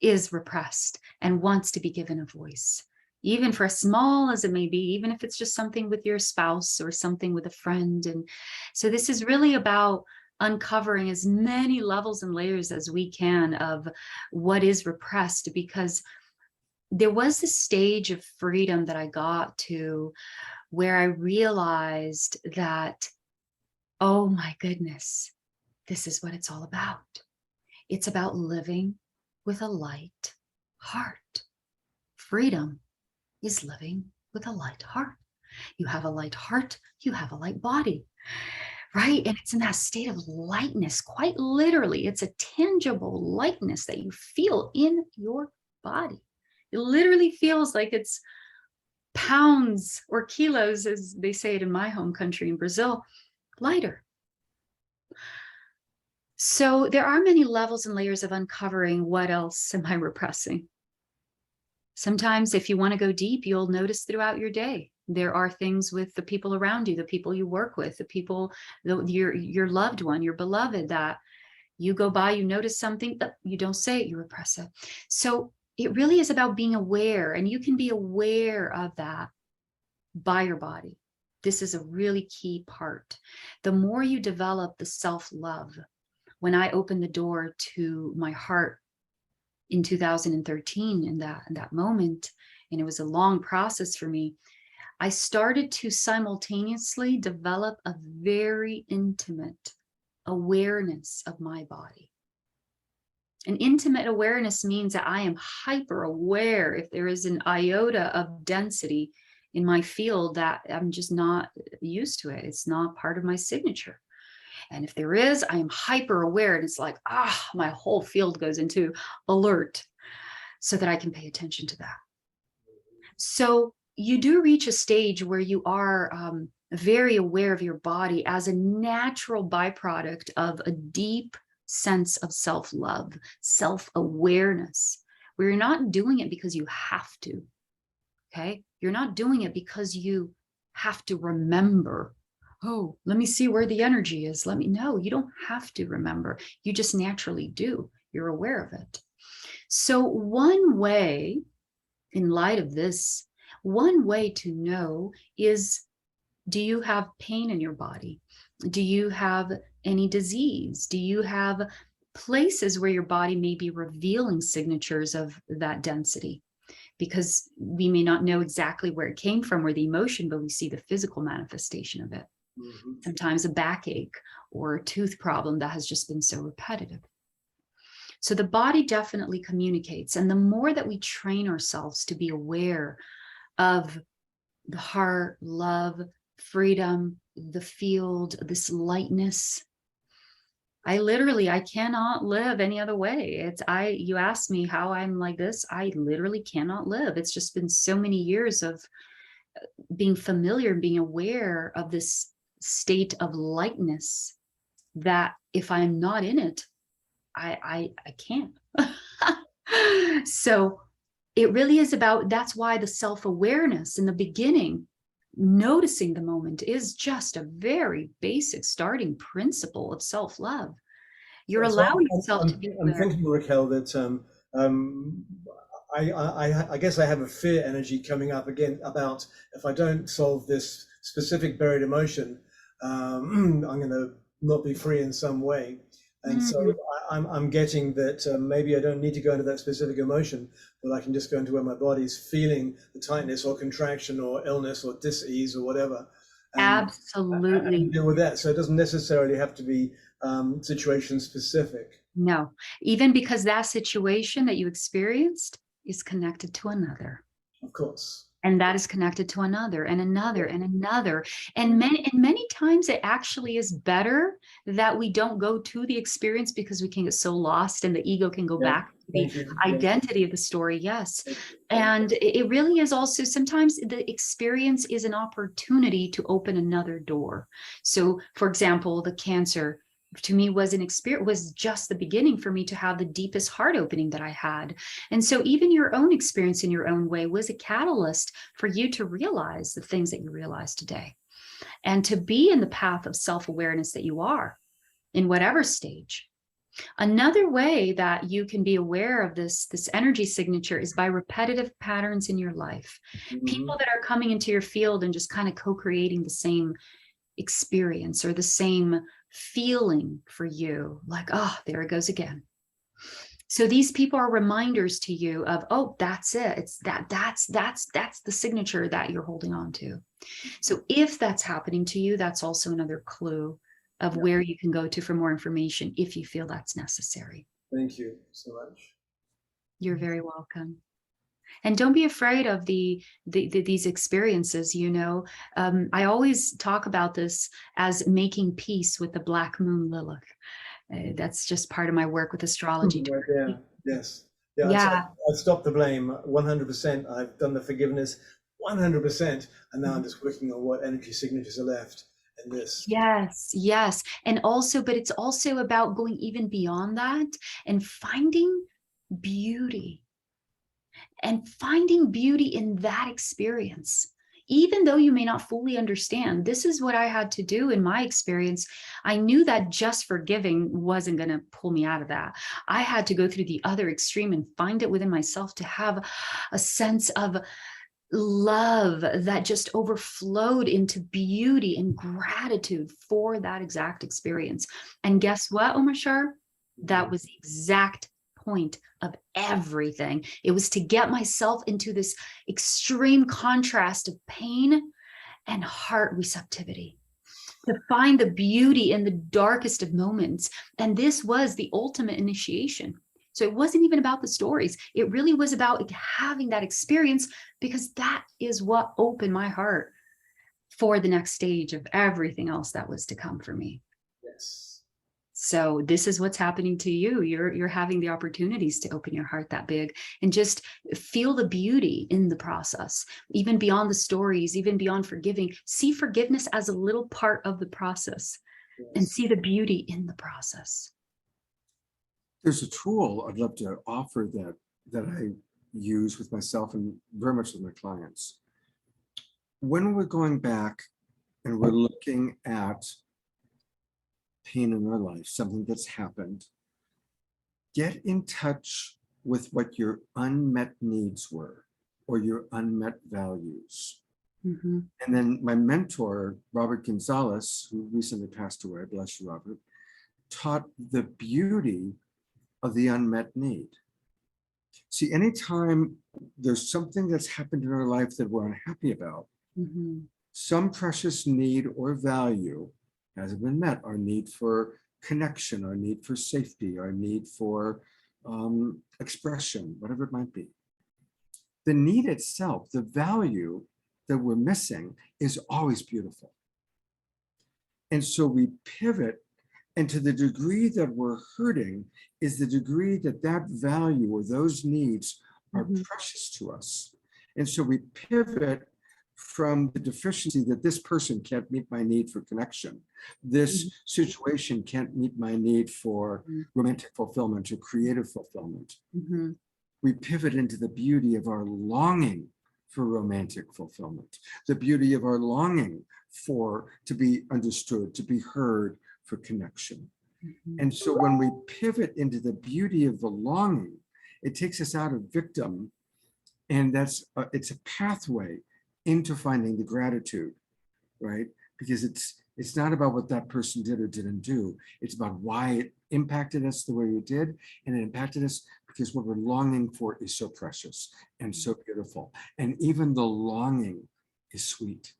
is repressed and wants to be given a voice, even for as small as it may be, even if it's just something with your spouse or something with a friend. And so this is really about uncovering as many levels and layers as we can of what is repressed, because there was this stage of freedom that I got to where I realized that, oh my goodness, this is what it's all about. It's about living with a light heart. Freedom is living with a light heart. You have a light heart, you have a light body, right? And it's in that state of lightness, quite literally. It's a tangible lightness that you feel in your body. It literally feels like it's pounds or kilos, as they say it in my home country in Brazil, lighter. So there are many levels and layers of uncovering what else am I repressing. Sometimes if you want to go deep, you'll notice throughout your day, there are things with the people around you, the people you work with, the people, your loved one, your beloved, that you go by, you notice something, but you don't say it, you repress it. So it really is about being aware, and you can be aware of that by your body. This is a really key part. The more you develop the self-love, when I opened the door to my heart in 2013, in that moment, and it was a long process for me, I started to simultaneously develop a very intimate awareness of my body. An intimate awareness means that I am hyper aware if there is an iota of density in my field that I'm just not used to it. It's not part of my signature. And if there is, I am hyper aware, and it's like, my whole field goes into alert so that I can pay attention to that. So you do reach a stage where you are very aware of your body as a natural byproduct of a deep sense of self-love, self-awareness, where you're not doing it because you have to, okay? You're not doing it because you have to remember, oh, let me see where the energy is. No, you don't have to remember. You just naturally do. You're aware of it. So one way, in light of this, one way to know is, do you have pain in your body? Do you have any disease? Do you have places where your body may be revealing signatures of that density? Because we may not know exactly where it came from or the emotion, but we see the physical manifestation of it. Mm-hmm. Sometimes a backache or a tooth problem that has just been so repetitive. So the body definitely communicates. And the more that we train ourselves to be aware of the heart, love, freedom, the field, this lightness, I cannot live any other way. You ask me how I'm like this, I literally cannot live. It's just been so many years of being familiar, being aware of this state of lightness, that if I'm not in it, I can't. So it really is about, that's why the self-awareness in the beginning, noticing the moment, is just a very basic starting principle of self-love. You're allowing yourself to be aware. I'm thinking, Raquel, that I guess I have a fear energy coming up again about if I don't solve this specific buried emotion, I'm going to not be free in some way. And so Mm. I'm getting that maybe I don't need to go into that specific emotion, but I can just go into where my body's feeling the tightness or contraction or illness or dis-ease or whatever, and Absolutely. deal with that. So it doesn't necessarily have to be situation specific. No, even because that situation that you experienced is connected to another. Of course. And that is connected to another and another and another. And many times it actually is better that we don't go to the experience because we can get so lost and the ego can go Yeah. back to Thank the you. identity of the story. Yes. Thank you. And it really is also sometimes the experience is an opportunity to open another door. So, for example, the cancer to me was an experience, was just the beginning for me to have the deepest heart opening that I had. And so even your own experience in your own way was a catalyst for you to realize the things that you realize today and to be in the path of self-awareness that you are in whatever stage. Another way that you can be aware of this energy signature is by repetitive patterns in your life. People that are coming into your field and just kind of co-creating the same experience or the same feeling for you, like, oh, there it goes again. So these people are reminders to you of, oh, that's it. It's that's the signature that you're holding on to. So if that's happening to you, that's also another clue of where you can go to for more information if you feel that's necessary. Thank you so much. You're very welcome. And don't be afraid of these experiences. You know, I always talk about this as making peace with the black moon Lilith. That's just part of my work with astrology. Right there. Yes. Yeah. Yeah. I've stopped the blame 100%. I've done the forgiveness 100%. And now I'm just working on what energy signatures are left in this. Yes, yes. And also, but it's also about going even beyond that and finding beauty. And finding beauty in that experience, even though you may not fully understand. This is what I had to do in my experience. I knew that just forgiving wasn't going to pull me out of that. I had to go through the other extreme and find it within myself to have a sense of love that just overflowed into beauty and gratitude for that exact experience. And guess what, Omar Shar? That was the exact point of everything. It was to get myself into this extreme contrast of pain and heart receptivity, to find the beauty in the darkest of moments. And this was the ultimate initiation. So it wasn't even about the stories. It really was about having that experience, because that is what opened my heart for the next stage of everything else that was to come for me. Yes. So this is what's happening to you. You're having the opportunities to open your heart that big and just feel the beauty in the process, even beyond the stories, even beyond forgiving. See forgiveness as a little part of the process, and see the beauty in the process. There's a tool I'd love to offer that I use with myself and very much with my clients. When we're going back and we're looking at pain in our life, something that's happened, get in touch with what your unmet needs were or your unmet values. Mm-hmm. And then my mentor, Robert Gonzalez, who recently passed away, bless you, Robert, taught the beauty of the unmet need. See, anytime there's something that's happened in our life that we're unhappy about, some precious need or value hasn't been met. Our need for connection, our need for safety, our need for expression, whatever it might be. The need itself, the value that we're missing, is always beautiful. And so we pivot, and to the degree that we're hurting is the degree that that value or those needs are precious to us. And so we pivot from the deficiency that this person can't meet my need for connection. This situation can't meet my need for romantic fulfillment or creative fulfillment. We pivot into the beauty of our longing for romantic fulfillment, the beauty of our longing to be understood, to be heard, for connection. And so when we pivot into the beauty of the longing, it takes us out of victim And it's a pathway into finding the gratitude, right? Because it's not about what that person did or didn't do. It's about why it impacted us the way it did. And it impacted us because what we're longing for is so precious and so beautiful. And even the longing is sweet.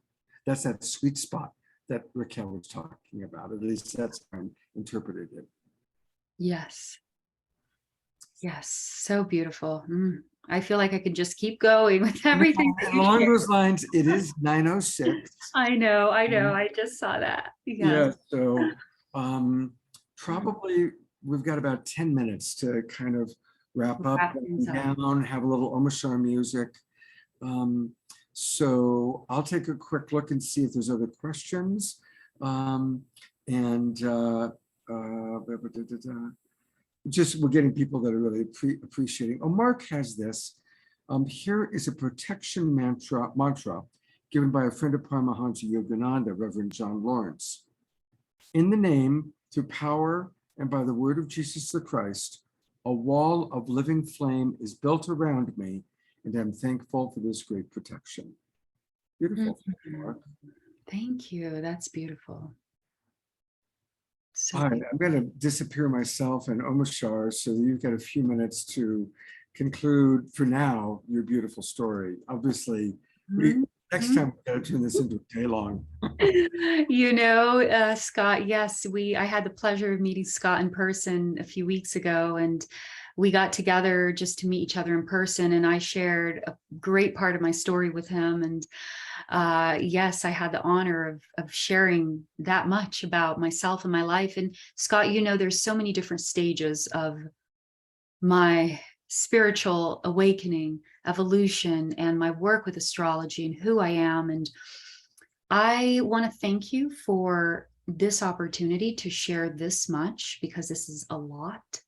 That's that sweet spot that Raquel was talking about. At least that's how I interpreted it. Yes. Yes. So beautiful. I feel like I could just keep going with everything that you Along shared. those lines, it is 9:06. I know. I just saw that. Yeah, Yes. so probably we've got about 10 minutes to kind of wrap up, Wrap things up. down, have a little Omashar music. So I'll take a quick look and see if there's other questions. Just we're getting people that are really appreciating. Oh, Mark has this. Here is a protection mantra given by a friend of Paramahansa Yogananda, Reverend John Lawrence. In the name, through power, and by the word of Jesus the Christ, a wall of living flame is built around me, and I'm thankful for this great protection. Beautiful. Thank you, Mark. Thank you. That's beautiful. So All right, I'm going to disappear myself and Omashar so that you've got a few minutes to conclude, for now, your beautiful story. Obviously, next time we've got to turn this into a day long. Scott, yes, I had the pleasure of meeting Scott in person a few weeks ago, and we got together just to meet each other in person, and I shared a great part of my story with him. And yes, I had the honor of sharing that much about myself and my life. And Scott, there's so many different stages of my spiritual awakening, evolution, and my work with astrology and who I am. And I want to thank you for this opportunity to share this much, because this is a lot.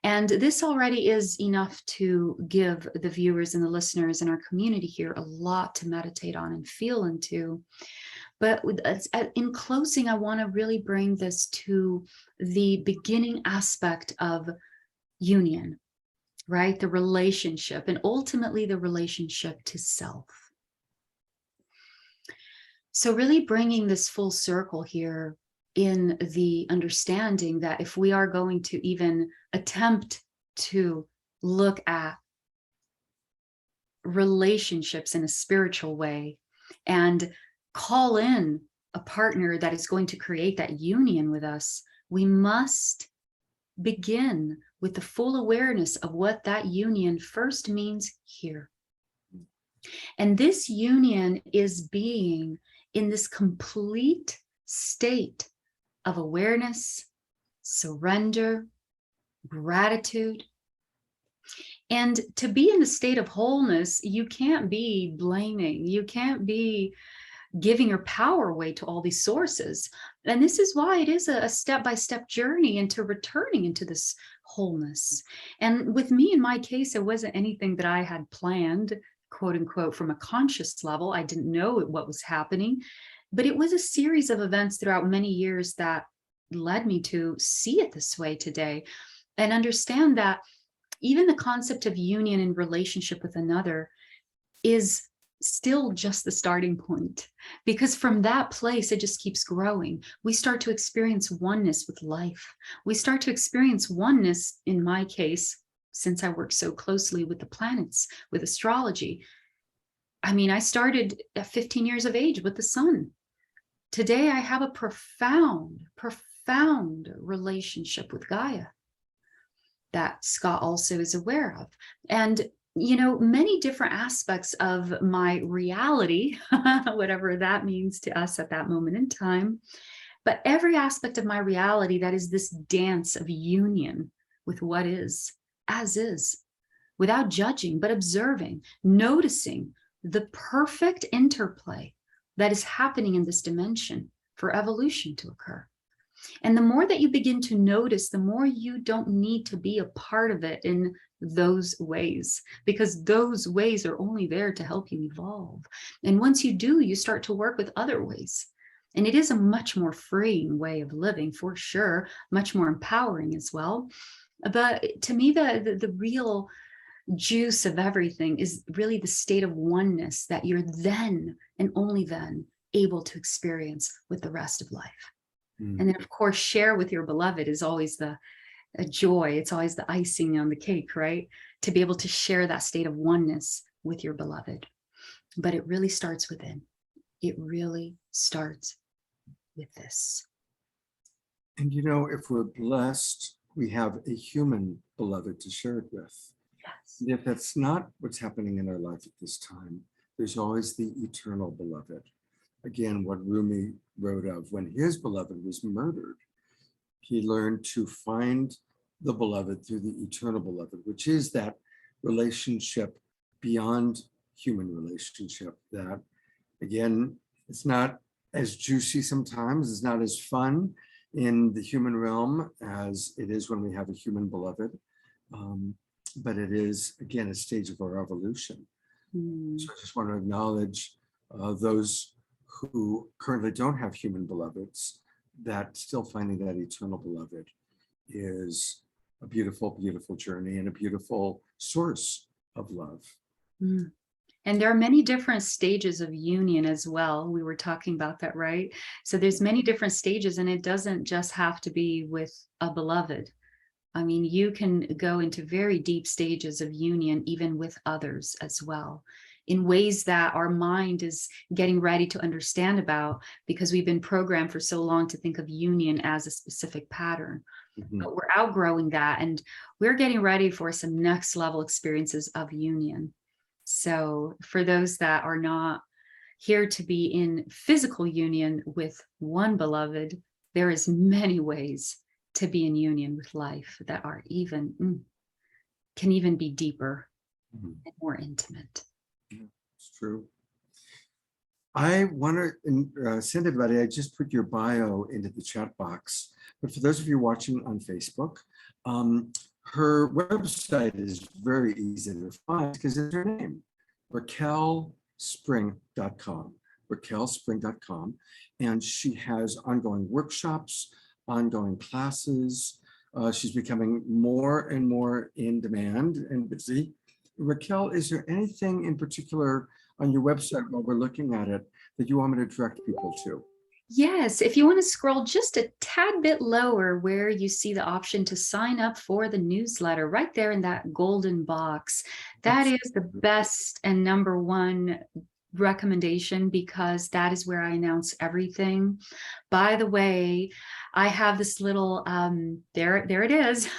And this already is enough to give the viewers and the listeners in our community here a lot to meditate on and feel into. But in closing, I want to really bring this to the beginning aspect of union, right? The relationship, and ultimately the relationship to self. So really bringing this full circle here in the understanding that if we are going to even attempt to look at relationships in a spiritual way and call in a partner that is going to create that union with us, we must begin with the full awareness of what that union first means here. And this union is being in this complete state of awareness, surrender, gratitude. And to be in the state of wholeness, you can't be blaming, you can't be giving your power away to all these sources. And this is why it is a step-by-step journey into returning into this wholeness. And with me, in my case, it wasn't anything that I had planned, quote unquote, from a conscious level. I didn't know what was happening, but it was a series of events throughout many years that led me to see it this way today and understand that even the concept of union and relationship with another is still just the starting point, because from that place, it just keeps growing. We start to experience oneness with life. We start to experience oneness, in my case, since I work so closely with the planets, with astrology. I mean, I started at 15 years of age with the sun. Today, I have a profound relationship with Gaia that Scott also is aware of. And many different aspects of my reality, whatever that means to us at that moment in time, but every aspect of my reality that is this dance of union with what is, as is, without judging, but observing, noticing the perfect interplay that is happening in this dimension for evolution to occur. And the more that you begin to notice, the more you don't need to be a part of it in those ways, because those ways are only there to help you evolve. And once you do, you start to work with other ways. And it is a much more freeing way of living, for sure, much more empowering as well. But to me, the real juice of everything is really the state of oneness that you're then and only then able to experience with the rest of life. And then, of course, share with your beloved is always a joy. It's always the icing on the cake, right? To be able to share that state of oneness with your beloved. But it really starts within. It really starts with this. And if we're blessed, we have a human beloved to share it with. Yes. And if that's not what's happening in our life at this time, there's always the eternal beloved. Again, what Rumi wrote of when his beloved was murdered, he learned to find the beloved through the eternal beloved, which is that relationship beyond human relationship that, again, it's not as juicy sometimes, it's not as fun in the human realm as it is when we have a human beloved. But it is, again, a stage of our evolution. So I just want to acknowledge those who currently don't have human beloveds, that still finding that eternal beloved is a beautiful, beautiful journey and a beautiful source of love. And there are many different stages of union as well. We were talking about that, right? So there's many different stages, and it doesn't just have to be with a beloved. I mean, you can go into very deep stages of union, even with others as well, in ways that our mind is getting ready to understand about, because we've been programmed for so long to think of union as a specific pattern. But we're outgrowing that, and we're getting ready for some next level experiences of union. So for those that are not here to be in physical union with one beloved, there is many ways to be in union with life that are can even be deeper and more intimate. It's true. I want to send everybody, I just put your bio into the chat box, but for those of you watching on Facebook, her website is very easy to find because it's her name, raquelspring.com, raquelspring.com. And she has ongoing workshops, ongoing classes. She's becoming more and more in demand and busy. Raquel, is there anything in particular on your website while we're looking at it that you want me to direct people to? Yes, if you want to scroll just a tad bit lower where you see the option to sign up for the newsletter, right there in that golden box, that is the best and number one recommendation, because that is where I announce everything. By the way, I have this little, there it is.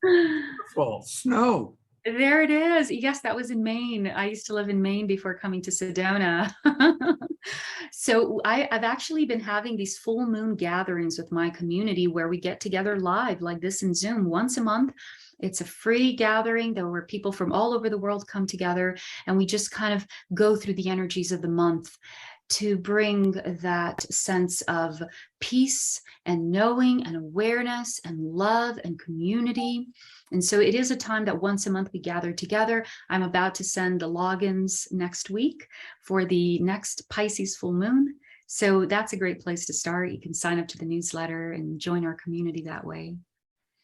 Beautiful. Snow. There it is. Yes, that was in Maine. I used to live in Maine before coming to Sedona. So I've actually been having these full moon gatherings with my community where we get together live like this in Zoom once a month. It's a free gathering where people from all over the world come together, and we just kind of go through the energies of the month to bring that sense of peace and knowing and awareness and love and community. And so it is a time that once a month we gather together. I'm about to send the logins next week for the next Pisces full moon. So that's a great place to start. You can sign up to the newsletter and join our community that way.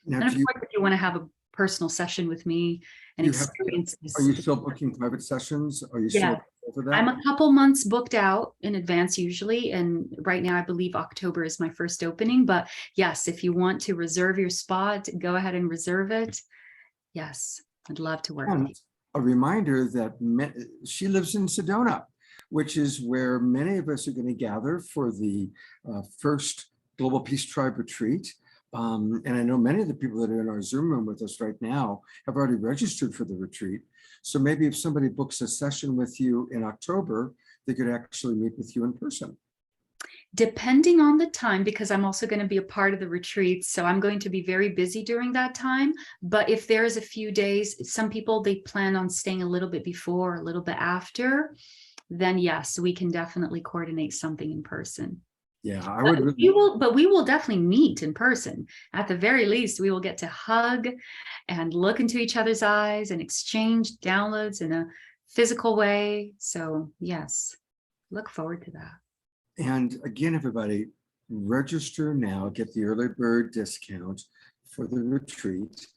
Now, And of course, if you want to have a personal session with me and experience this. Are you still booking private sessions? Are you still over that? I'm a couple months booked out in advance usually, and right now I believe October is my first opening. But yes, if you want to reserve your spot, go ahead and reserve it. Yes, I'd love to work with you. A reminder that she lives in Sedona, which is where many of us are going to gather for the first Global Peace Tribe retreat. And I know many of the people that are in our Zoom room with us right now have already registered for the retreat. So maybe if somebody books a session with you in October, they could actually meet with you in person. Depending on the time, because I'm also going to be a part of the retreat. So I'm going to be very busy during that time. But if there's a few days, some people, they plan on staying a little bit before, a little bit after, then yes, we can definitely coordinate something in person. Yeah, I would. But we will definitely meet in person. At the very least, we will get to hug and look into each other's eyes and exchange downloads in a physical way. So yes, look forward to that. And again, everybody, register now, get the early bird discount for the retreat.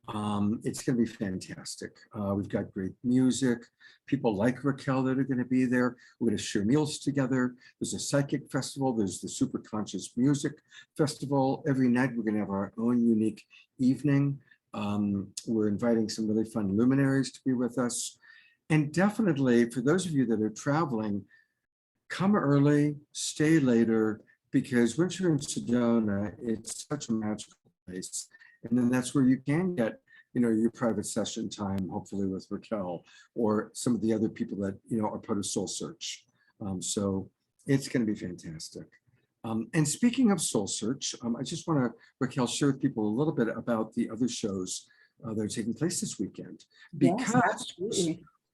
It's going to be fantastic. We've got great music. People like Raquel that are going to be there. We're going to share meals together. There's a psychic festival. There's the Super Conscious Music Festival. Every night we're going to have our own unique evening. We're inviting some really fun luminaries to be with us. And definitely for those of you that are traveling, come early, stay later, because once you're in Sedona, it's such a magical place. And then that's where you can get, your private session time, hopefully with Raquel or some of the other people that, are part of Soul Search. So it's going to be fantastic. And speaking of Soul Search, I just want to, Raquel, share with people a little bit about the other shows that are taking place this weekend. Because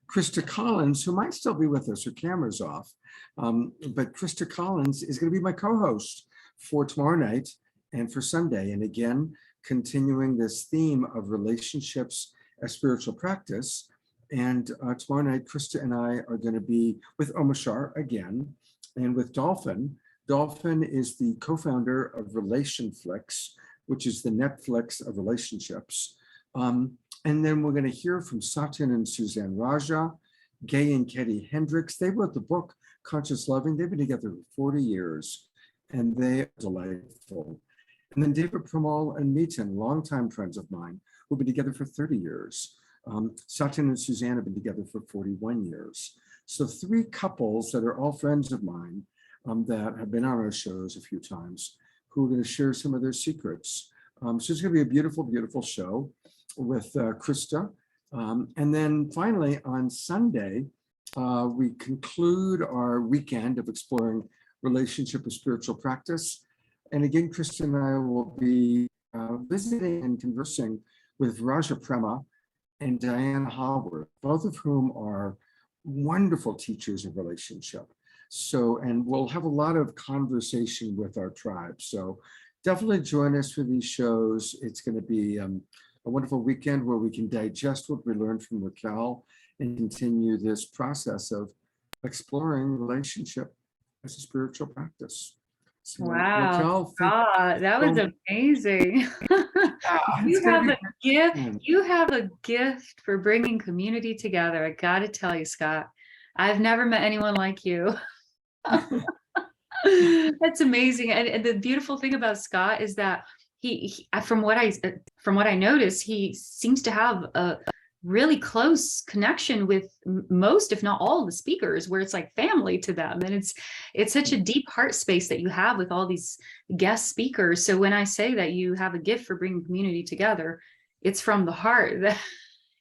Krista Collins, who might still be with us, her camera's off, but Krista Collins is going to be my co-host for tomorrow night and for Sunday. And again, continuing this theme of relationships as spiritual practice. And tomorrow night, Krista and I are going to be with Omashar again, and with Dolphin. Dolphin is the co-founder of RelationFlix, which is the Netflix of relationships. And then we're going to hear from Satyan and Suzanne Raja, Gay and Ketty Hendricks. They wrote the book, Conscious Loving. They've been together for 40 years, and they are delightful. And then David Pramal and Meetan, longtime friends of mine, who've been together for 30 years. Satyan and Suzanne have been together for 41 years. So 3 couples that are all friends of mine that have been on our shows a few times, who are going to share some of their secrets. So it's going to be a beautiful, beautiful show with Krista. And then finally on Sunday, we conclude our weekend of exploring relationship with spiritual practice. And again, Krista and I will be visiting and conversing with Raja Prema and Diane Howard, both of whom are wonderful teachers of relationship. So, and we'll have a lot of conversation with our tribe. So definitely join us for these shows. It's going to be a wonderful weekend where we can digest what we learned from Raquel and continue this process of exploring relationship as a spiritual practice. So, Wow, Raquel, Scott, that was amazing. You have a gift. You have a gift for bringing community together. I got to tell you, Scott, I've never met anyone like you. That's amazing. And the beautiful thing about Scott is that he from what I noticed, he seems to have a really close connection with most, if not all, the speakers, where it's like family to them. And it's such a deep heart space that you have with all these guest speakers. So when I say that you have a gift for bringing community together, it's from the heart.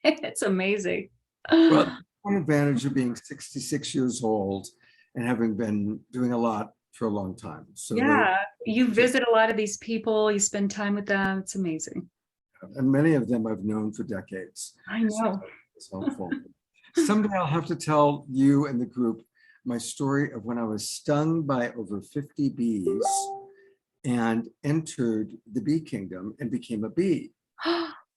It's amazing. Well, one advantage of being 66 years old and having been doing a lot for a long time. So yeah, you visit a lot of these people, you spend time with them. It's amazing. And many of them I've known for decades. I know. So it's helpful. Someday I'll have to tell you and the group my story of when I was stung by over 50 bees and entered the bee kingdom and became a bee.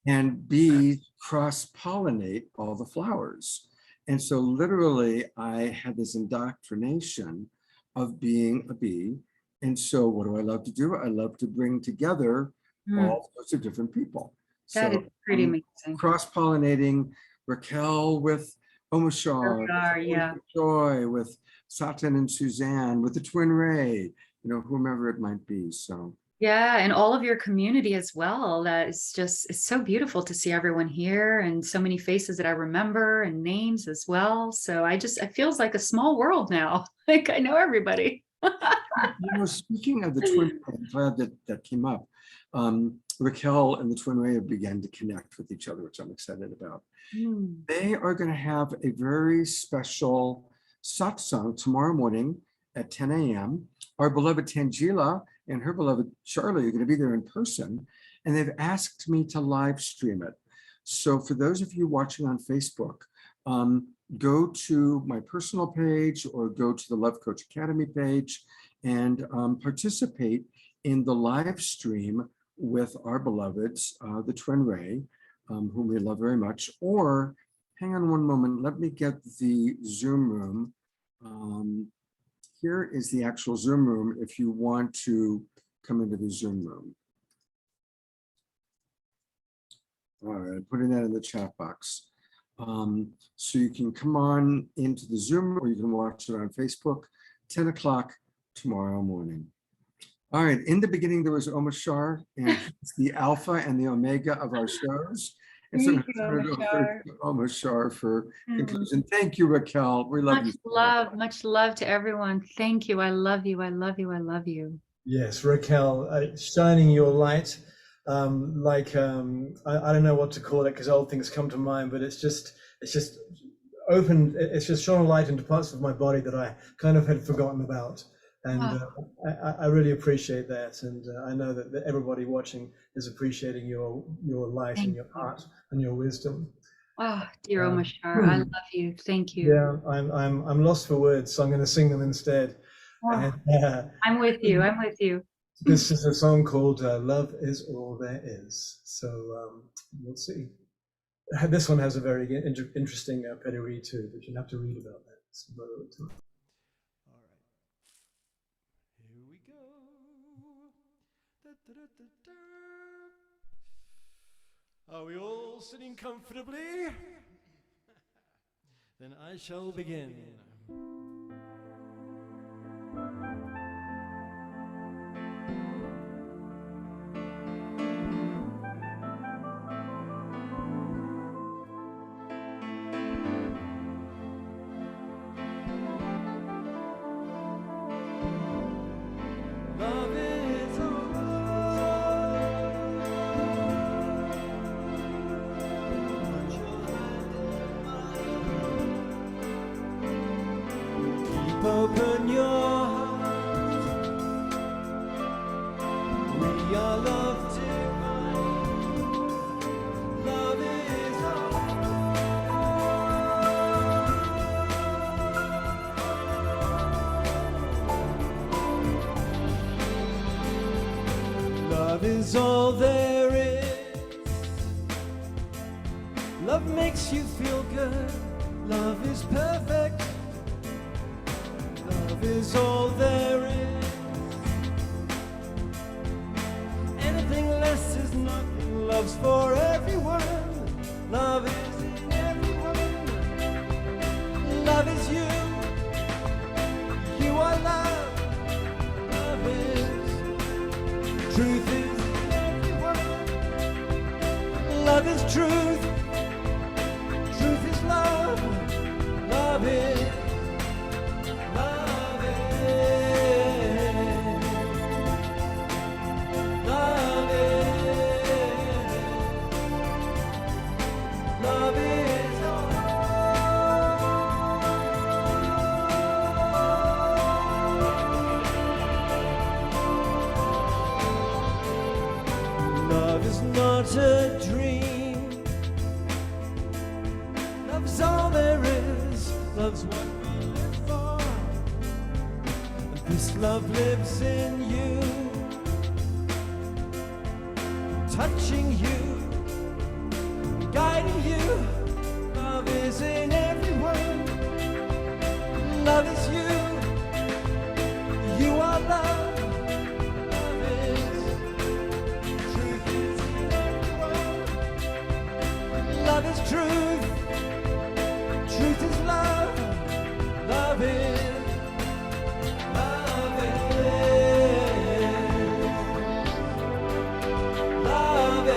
And bees cross-pollinate all the flowers. And so literally I had this indoctrination of being a bee. And so what do I love to do? I love to bring together all sorts of different people. That is pretty amazing. Cross-pollinating Raquel with Omashar, yeah. Joy, with Satyan and Suzanne, with the Twin Ray, whomever it might be. So yeah, and all of your community as well. That is just, it's so beautiful to see everyone here and so many faces that I remember and names as well. So it feels like a small world now. Like I know everybody. Speaking of the Twin Ray, I'm glad that came up. Raquel and the Twin Ray have begun to connect with each other, which I'm excited about. They are going to have a very special satsang tomorrow morning at 10 a.m. Our beloved Tangela and her beloved Charlie are going to be there in person, and they've asked me to live stream it. So for those of you watching on Facebook, go to my personal page or go to the Love Coach Academy page and participate in the live stream with our beloveds, the Twin Ray, whom we love very much. Or hang on one moment, let me get the Zoom room. Here is the actual Zoom room if you want to come into the Zoom room. All right, putting that in the chat box. So you can come on into the Zoom or you can watch it on Facebook, 10 o'clock tomorrow morning. All right, in the beginning, there was Omashar, and it's the alpha and the omega of our shows. And so I'm going to turn it over to Omashar for conclusion. Thank you, Raquel. We love you. Much love to everyone. Thank you. I love you. I love you. I love you. Yes, Raquel, shining your light, I don't know what to call it because old things come to mind, but it's just opened, it's just shone a light into parts of my body that I kind of had forgotten about. And I really appreciate that. And I know that everybody watching is appreciating your light and your heart and your wisdom. Oh, dear Omashar, I love you. Thank you. Yeah, I'm lost for words, so I'm going to sing them instead. Oh, And, I'm with you. I'm with you. this is a song called "Love Is All There Is." So we'll see. This one has a very interesting pedigree too, but you'll have to read about that some other time. All right, here we go. Da, da, da, da, da. Are we all sitting comfortably? Then I shall begin. Love is keep open your heart. We are loved divine. Love is Love is all there is. Love makes you feel good. Love is perfect. Love is all there is. Anything less is nothing. Love's for everyone. Love is in everyone. Love is you. You are love. Love is. Truth is in everyone. Love is truth. Truth is love. Love is. Love is. Love is. Love is all. Love is not a dream. Love's all there is. Love's what we live for. And this love lives in you, touching you, guiding you. Love is in everyone. Love is you. You are love. Love is. Truth is in everyone. Love is truth. Truth is love. Love is. Love is. Love is.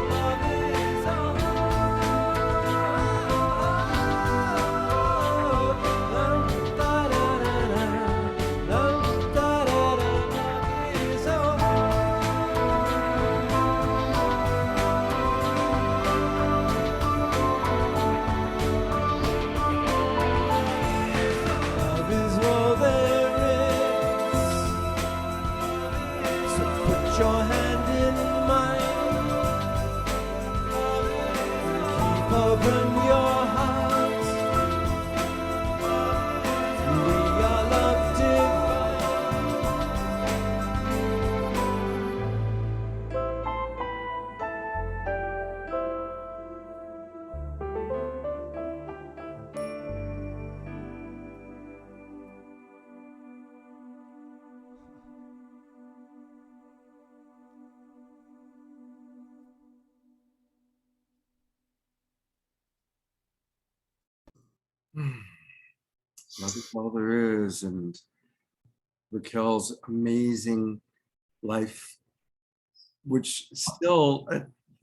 Love is all. Love is all there is. And Raquel's amazing life, which still,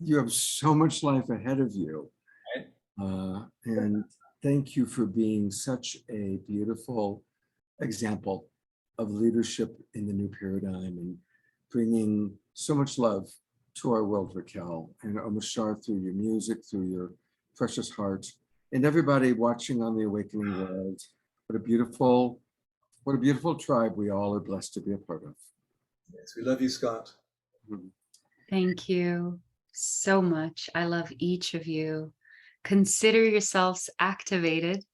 you have so much life ahead of you. And thank you for being such a beautiful example of leadership in the new paradigm and bringing so much love to our world, Raquel, and Omashar, through your music, through your precious heart, and everybody watching on the Awakening World. What a beautiful tribe we all are blessed to be a part of. Yes, we love you, Scott. Thank you so much. I love each of you. Consider yourselves activated.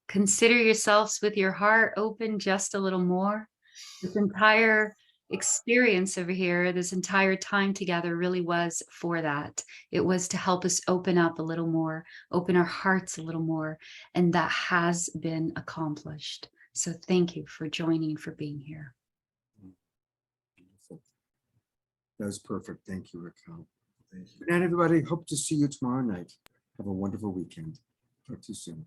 Consider yourselves with your heart open just a little more. This entire experience over here, this entire time together really was for that. It was to help us open up a little more, open our hearts a little more, and that has been accomplished. So thank you for joining, for being here. Beautiful. That was perfect. Thank you, Raquel. Thank you. Good night, everybody. Hope to see you tomorrow night. Have a wonderful weekend. Talk to you soon.